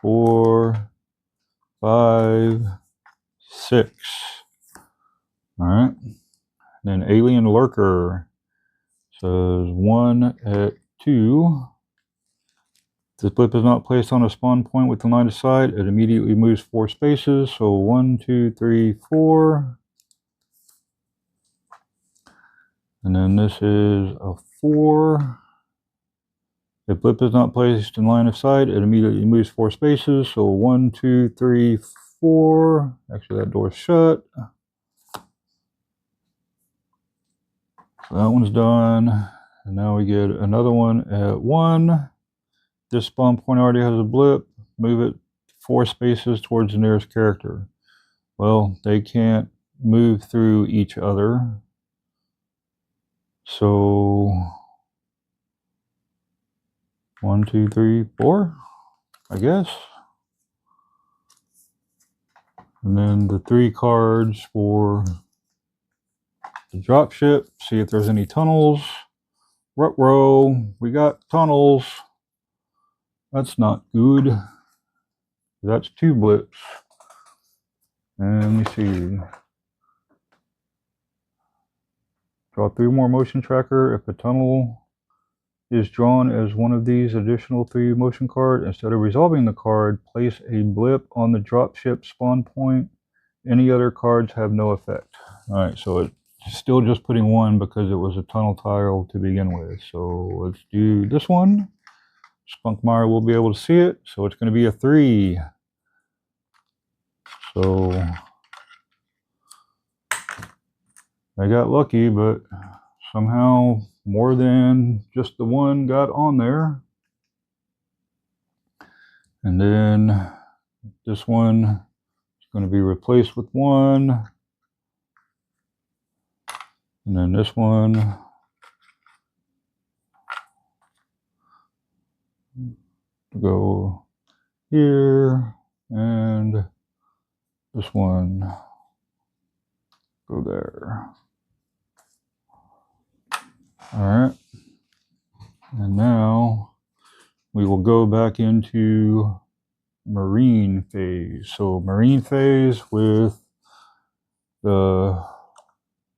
4, 5, 6. All right. Then Alien Lurker says 1 at 2. This blip is not placed on a spawn point within line of sight. It immediately moves 4 spaces. So 1, 2, 3, 4. And then this is a 4. If blip is not placed in line of sight, it immediately moves 4 spaces. So 1, 2, 3, 4. Actually, that door's shut. So that one's done. And now we get another one at 1. This spawn point already has a blip. Move it 4 spaces towards the nearest character. Well, they can't move through each other. So 1, 2, 3, 4, I guess. And then the 3 cards for the dropship. See if there's any tunnels. Ruh-roh, we got tunnels. That's not good. That's 2 blips. And let me see. Draw 3 more motion tracker. If a tunnel is drawn as one of these additional 3 motion cards, instead of resolving the card, place a blip on the dropship spawn point. Any other cards have no effect. Alright, so it's still just putting 1 because it was a tunnel tile to begin with. So let's do this one. Spunkmeyer will be able to see it, so it's going to be a 3. So I got lucky, but somehow more than just the 1 got on there. And then this one is going to be replaced with 1. And then this one go here, and this one go there. All right, and now we will go back into marine phase. So marine phase with the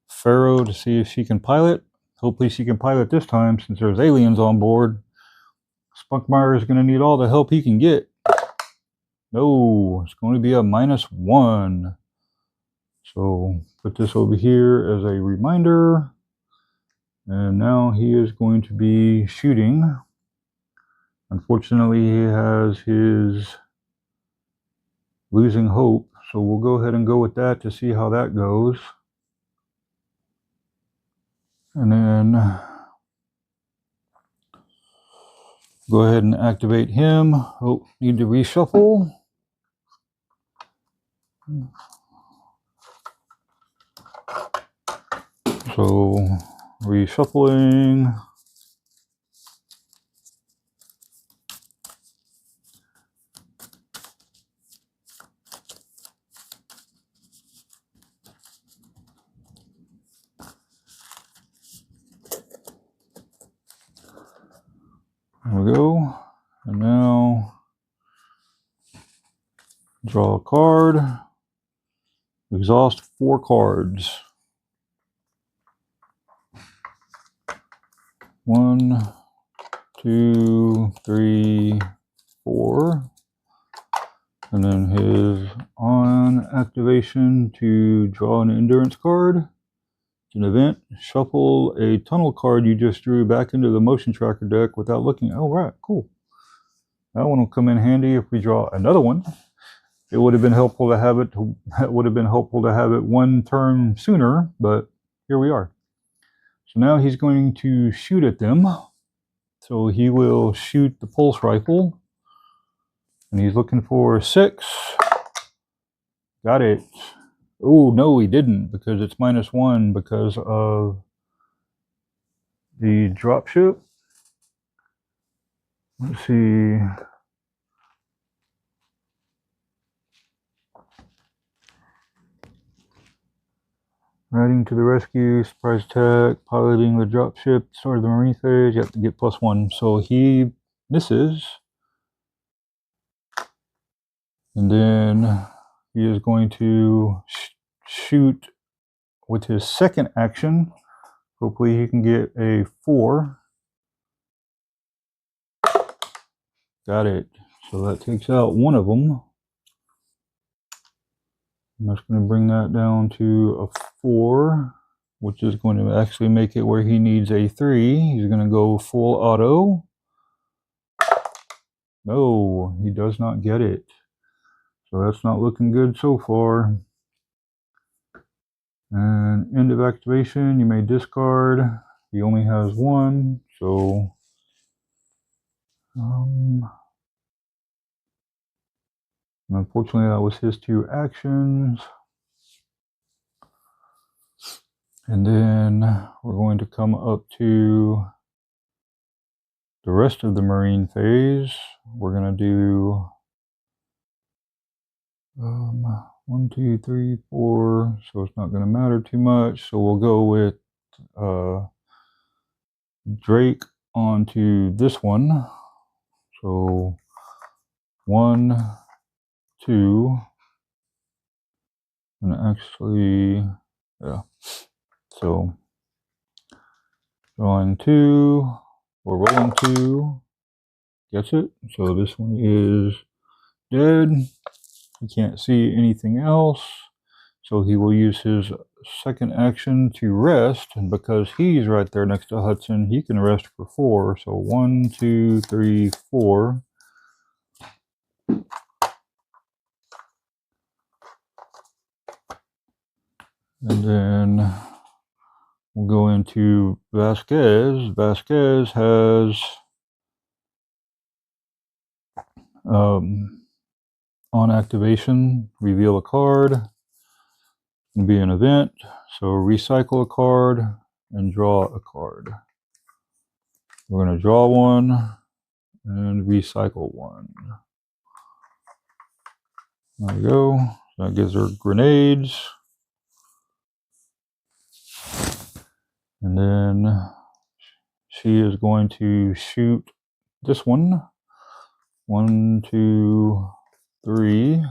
Ferro to see if she can pilot. Hopefully she can pilot this time since there's aliens on board. Spunkmeyer is going to need all the help he can get. No, it's going to be a -1. So put this over here as a reminder. And now he is going to be shooting. Unfortunately, he has his losing hope. So we'll go ahead and go with that to see how that goes. And then go ahead and activate him. Oh, need to reshuffle. So reshuffling. There we go. And now draw a card. Exhaust 4 cards. 1, 2, 3, 4. And then his on activation to draw an endurance card. It's an event. Shuffle a tunnel card you just drew back into the motion tracker deck without looking. Oh, right, cool. That one will come in handy if we draw another one. It would have been helpful to have it. It would have been helpful to have it one turn sooner, but here we are. So now he's going to shoot at them. So he will shoot the pulse rifle. And he's looking for 6. Got it. Oh, no, he didn't, because it's -1 because of the dropship. Let's see. Riding to the rescue, surprise attack, piloting the dropship, start of the marine phase, you have to get +1. So he misses. And then he is going to shoot with his second action. Hopefully he can get a 4. Got it. So that takes out one of them. I'm just going to bring that down to a 4, which is going to actually make it where he needs a 3. He's going to go full auto. No, he does not get it. So that's not looking good so far. And end of activation, you may discard. He only has 1, so unfortunately that was his 2 actions. And then we're going to come up to the rest of the marine phase. We're going to do 1, 2, 3, 4, so it's not going to matter too much. So we'll go with Drake onto this one. So 1, 2, and actually, yeah. So drawing 2, or rolling 2, gets it. So this one is dead. He can't see anything else. So he will use his second action to rest. And because he's right there next to Hudson, he can rest for 4. So 1, 2, 3, 4. And then we'll go into Vasquez. Vasquez has on activation, reveal a card. It's going to be an event. So recycle a card and draw a card. We're going to draw 1 and recycle 1. There we go. That gives her grenades. And then she is going to shoot this one. 1, 2, 3.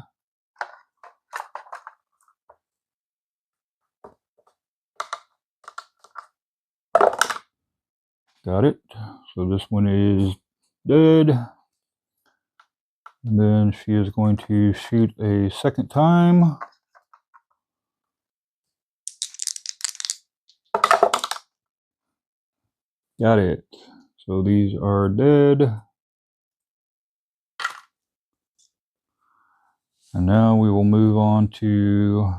Got it. So this one is dead. And then she is going to shoot a second time. Got it. So these are dead. And now we will move on to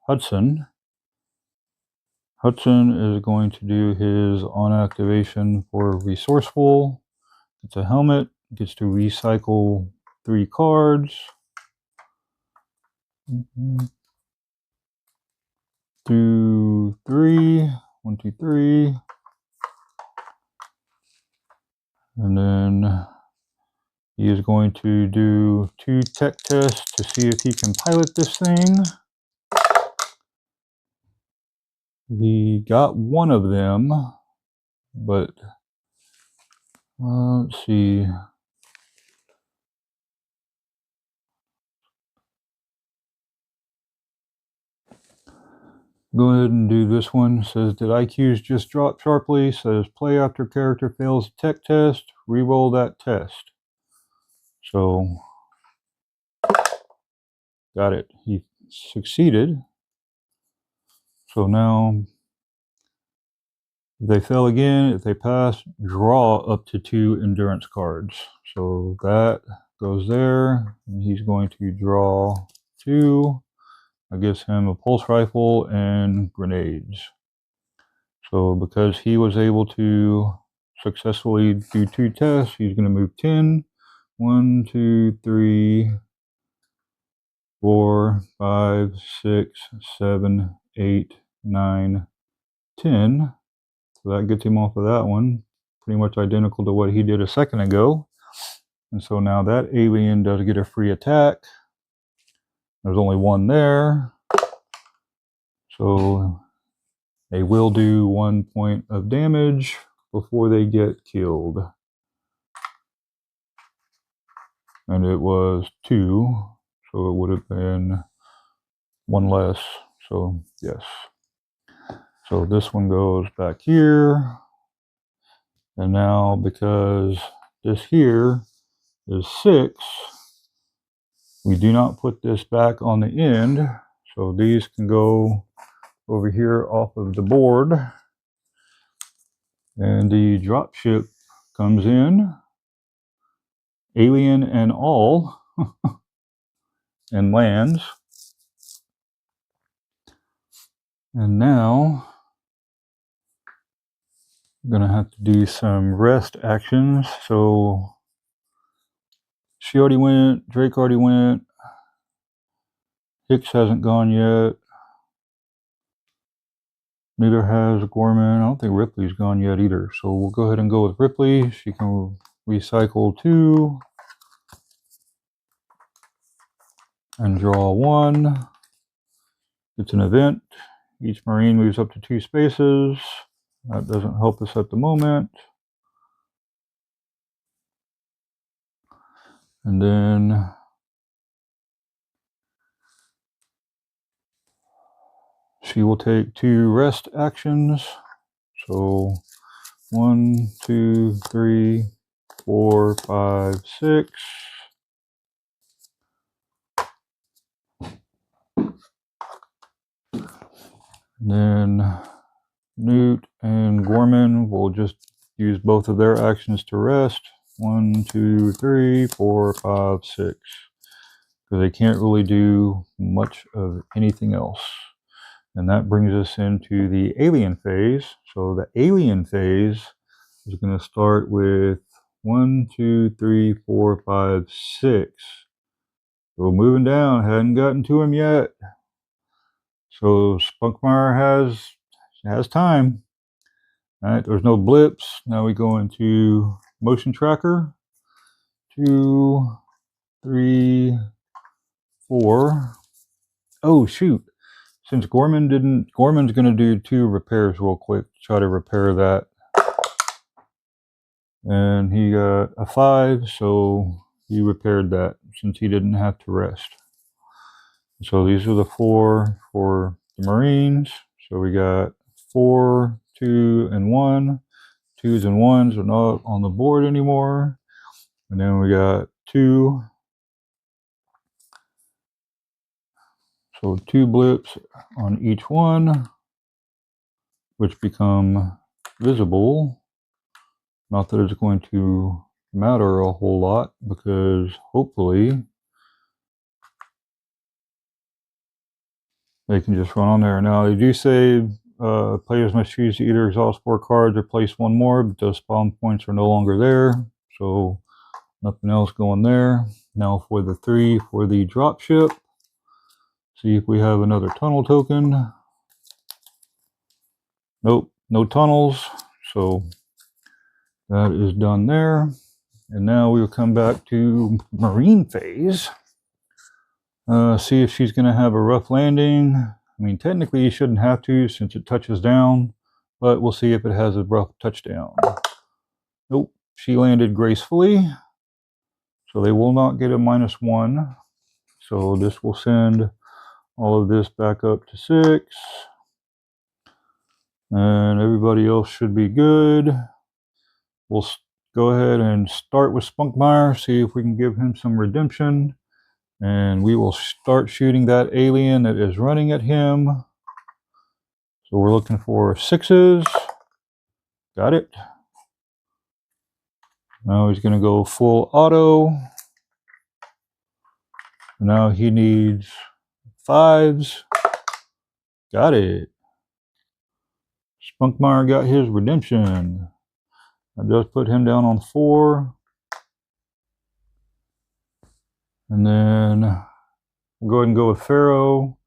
Hudson. Hudson is going to do his on activation for Resourceful. It's a helmet. Gets to recycle 3 cards. 2, 3. 1, 2, 3. And then he is going to do 2 tech tests to see if he can pilot this thing. He got one of them, but let's see. Go ahead and do this one. It says, did IQs just drop sharply? Says, play after character fails tech test. Reroll that test. So, got it. He succeeded. So now, if they fail again, if they pass, draw up to 2 endurance cards. So that goes there. And he's going to draw 2. That gives him a pulse rifle and grenades. So because he was able to successfully do 2 tests, he's going to move 10. 1, 2, 3, 4, 5, 6, 7, 8, 9, 10. So that gets him off of that one. Pretty much identical to what he did a second ago. And so now that alien does get a free attack. There's only one there. So they will do 1 point of damage before they get killed. And it was 2, so it would have been 1 less. So yes. So this one goes back here. And now because this here is 6, we do not put this back on the end. So these can go over here off of the board. And the dropship comes in, alien and all, and lands. And now I'm gonna have to do some rest actions. So she already went, Drake already went, Hicks hasn't gone yet. Neither has Gorman. I don't think Ripley's gone yet either. So we'll go ahead and go with Ripley. She can recycle 2 and draw 1. It's an event. Each Marine moves up to 2 spaces. That doesn't help us at the moment. And then she will take 2 rest actions. So 1, 2, 3, 4, 5, 6. And then Newt and Gorman will just use both of their actions to rest. 1, 2, 3, 4, 5, 6. Because they can't really do much of anything else. And that brings us into the alien phase. So the alien phase is going to start with 1, 2, 3, 4, 5, 6. So moving down, hadn't gotten to him yet. So Spunkmeyer has time. All right, there's no blips. Now we go into motion tracker. 2, 3, 4. Oh shoot. Since Gorman's going to do 2 repairs real quick, try to repair that. And he got a 5, so he repaired that since he didn't have to rest. So these are the 4 for the Marines. So we got 4, 2, and 1. 2s and 1s are not on the board anymore. And then we got 2, So 2 blips on each one, which become visible. Not that it's going to matter a whole lot, because hopefully they can just run on there. Now they do say players must choose to either exhaust 4 cards or place 1 more, but those spawn points are no longer there, so nothing else going there. Now for the 3 for the dropship, see if we have another tunnel token. Nope, no tunnels, so that is done there. And now we will come back to marine phase. See if she's going to have a rough landing. I mean, technically you shouldn't have to since it touches down, but we'll see if it has a rough touchdown. Nope, she landed gracefully, so they will not get a -1. So this will send all of this back up to 6. And everybody else should be good. We'll go ahead and start with Spunkmeyer, see if we can give him some redemption. And we will start shooting that alien that is running at him. So we're looking for 6s. Got it. Now he's going to go full auto. Now he needs 5s. Got it. Spunkmeyer got his redemption. I just put him down on 4. And then we'll go ahead and go with Ferro.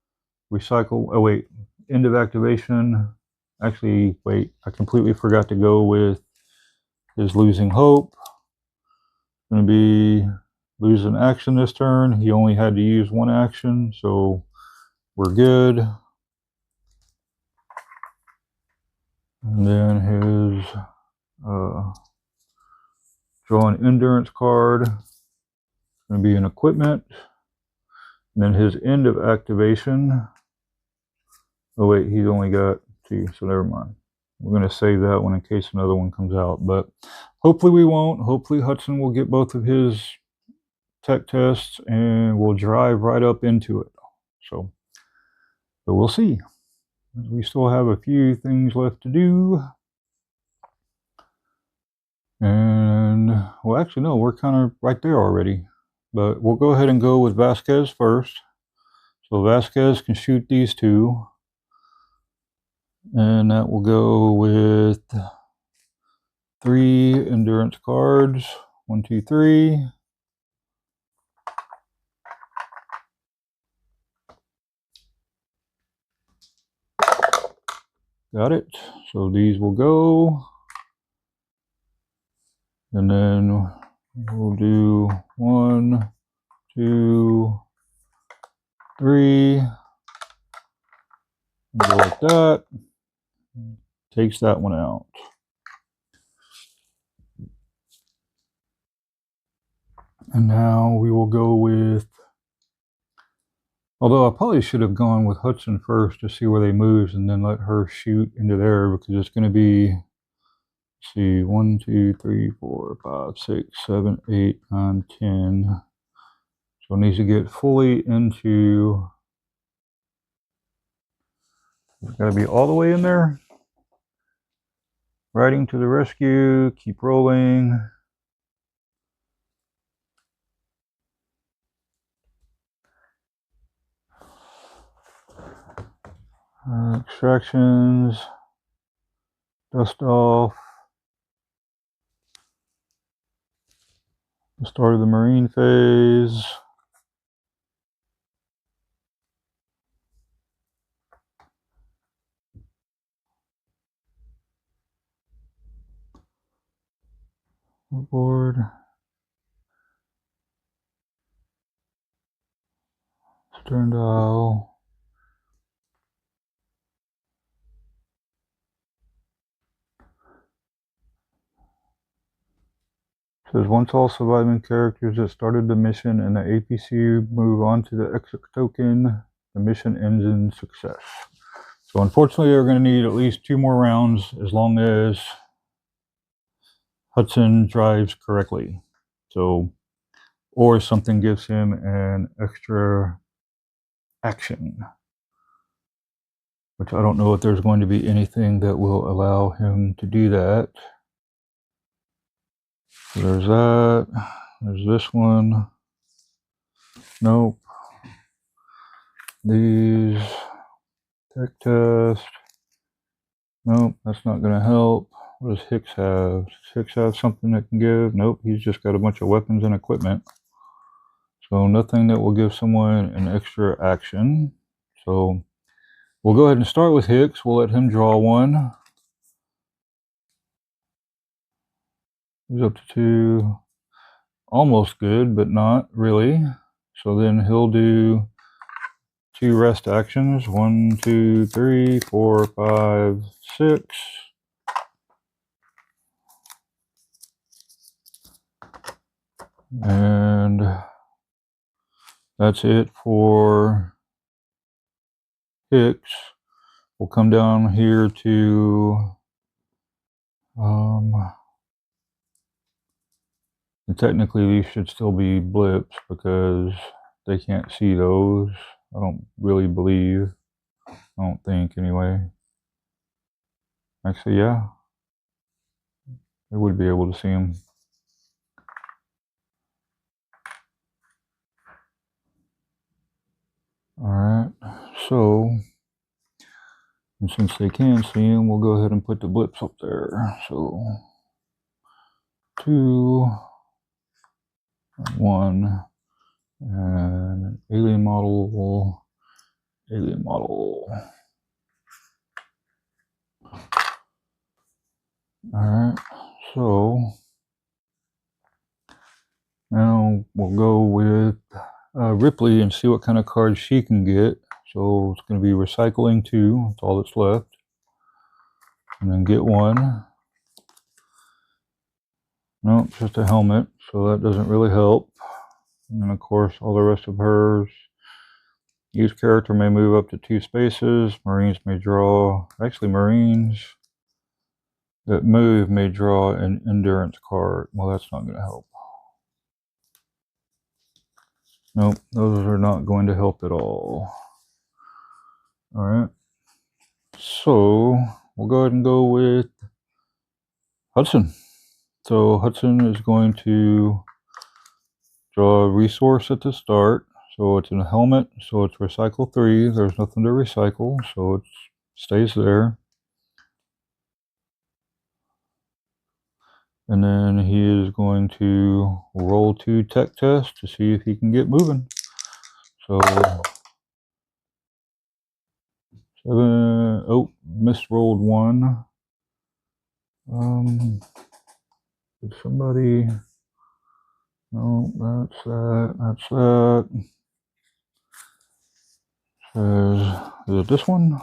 Recycle. Oh, wait. End of activation. Actually, wait. I completely forgot to go with his losing hope. Going to be losing action this turn. He only had to use 1 action, so we're good. And then his draw an endurance card. Going to be an equipment. And then his end of activation. Oh wait, he's only got 2, so never mind. We're going to save that one in case another one comes out, but hopefully we won't. Hopefully Hudson will get both of his tech tests and we'll drive right up into it. So, but we'll see. We still have a few things left to do. And, well, actually, no, we're kind of right there already. But we'll go ahead and go with Vasquez first. So Vasquez can shoot these 2. And that will go with 3 endurance cards. 1, 2, 3. Got it. So these will go. And then we'll do 1, 2, 3. Go like that. Takes that one out. And now we will go with, although I probably should have gone with Hudson first to see where they move and then let her shoot into there, because it's going to be, let's see, 1, 2, 3, 4, 5, 6, 7, 8, 9, 10. So it needs to get fully into, it's got to be all the way in there. Riding to the rescue, keep rolling. Extractions, dust off. The start of the marine phase. Board. Stern dial. Says once all surviving characters that started the mission and the APC move on to the exit token, the mission ends in success. So unfortunately, they're going to need at least 2 more rounds as long as Hudson drives correctly. So, or something gives him an extra action. Which I don't know if there's going to be anything that will allow him to do that. So there's that. There's this one. Nope. These. Tech test. Nope, that's not going to help. What does Hicks have? Does Hicks have something that can give? Nope, he's just got a bunch of weapons and equipment. So nothing that will give someone an extra action. So we'll go ahead and start with Hicks. We'll let him draw one. He's up to 2. Almost good, but not really. So then he'll do 2 rest actions. 1, 2, 3, 4, 5, 6. And that's it for Hicks. We'll come down here to and technically these should still be blips because they can't see those. I don't really believe. I don't think anyway. Actually, yeah. They would be able to see them. Alright, so and since they can see them, we'll go ahead and put the blips up there. So 2, 1, and alien model. Alright, so now we'll go with Ripley and see what kind of cards she can get. So it's going to be recycling 2, that's all that's left. And then get 1. Nope, just a helmet, so that doesn't really help. And then of course all the rest of hers. Use character may move up to 2 spaces. Marines may draw, actually Marines that move may draw an endurance card. Well, that's not going to help. Nope, those are not going to help at all. Alright, so we'll go ahead and go with Hudson. So Hudson is going to draw a resource at the start. So it's in a helmet, so it's recycle 3. There's nothing to recycle, so it stays there. And then he is going to roll 2 tech tests to see if he can get moving. So 7, oh, misrolled 1. Did somebody, no, that's that. Says, is it this one?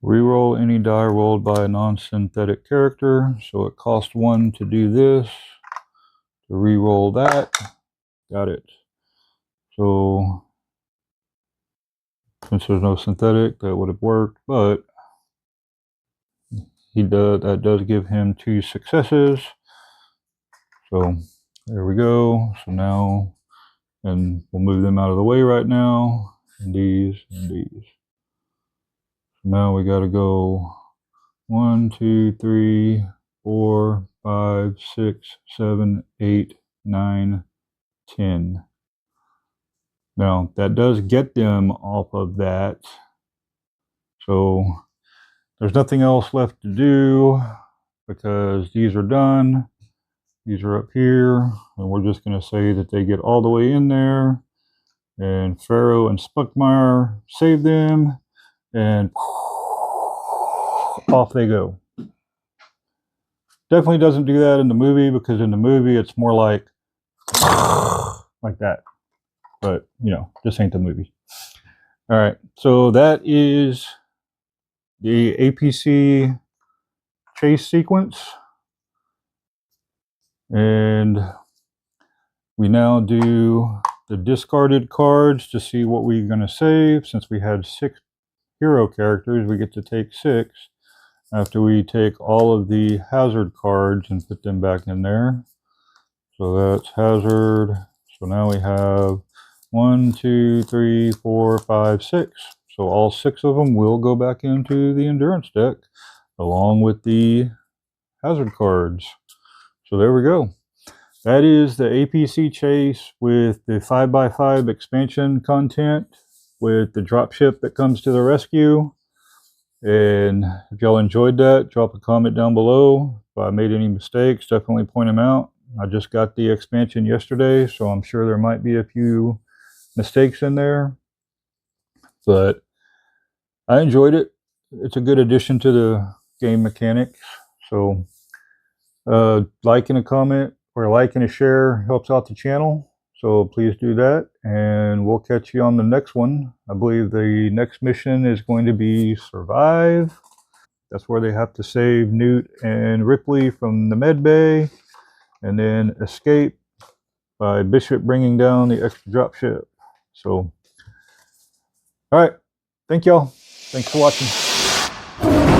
Reroll any die rolled by a non-synthetic character. So it costs 1 to do this. To reroll that. Got it. So since there's no synthetic, that would have worked, but that does give him 2 successes. So there we go. So now, and we'll move them out of the way right now. And these and these. Now we got to go 1, 2, 3, 4, 5, 6, 7, 8, 9, 10. Now that does get them off of that. So there's nothing else left to do because these are done. These are up here, and we're just going to say that they get all the way in there. And Ferro and Spunkmeyer save them, and off they go. Definitely doesn't do that in the movie because in the movie it's more like that. But you know, this ain't the movie. All right, so that is the APC chase sequence, and we now do the discarded cards to see what we're going to save. Since we had 6 hero characters, we get to take 6 after we take all of the hazard cards and put them back in there. So that's hazard. So now we have 1, 2, 3, 4, 5, 6. So all 6 of them will go back into the endurance deck along with the hazard cards. So there we go. That is the APC chase with the 5x5 expansion content with the dropship that comes to the rescue. And if y'all enjoyed that, drop a comment down below. If I made any mistakes, definitely point them out. I just got the expansion yesterday, so I'm sure there might be a few mistakes in there. But I enjoyed it. It's a good addition to the game mechanics. So like and a comment or like and a share helps out the channel. So please do that, and we'll catch you on the next one. I believe the next mission is going to be Survive. That's where they have to save Newt and Ripley from the med bay, and then escape by Bishop bringing down the extra dropship. So, all right. Thank y'all. Thanks for watching.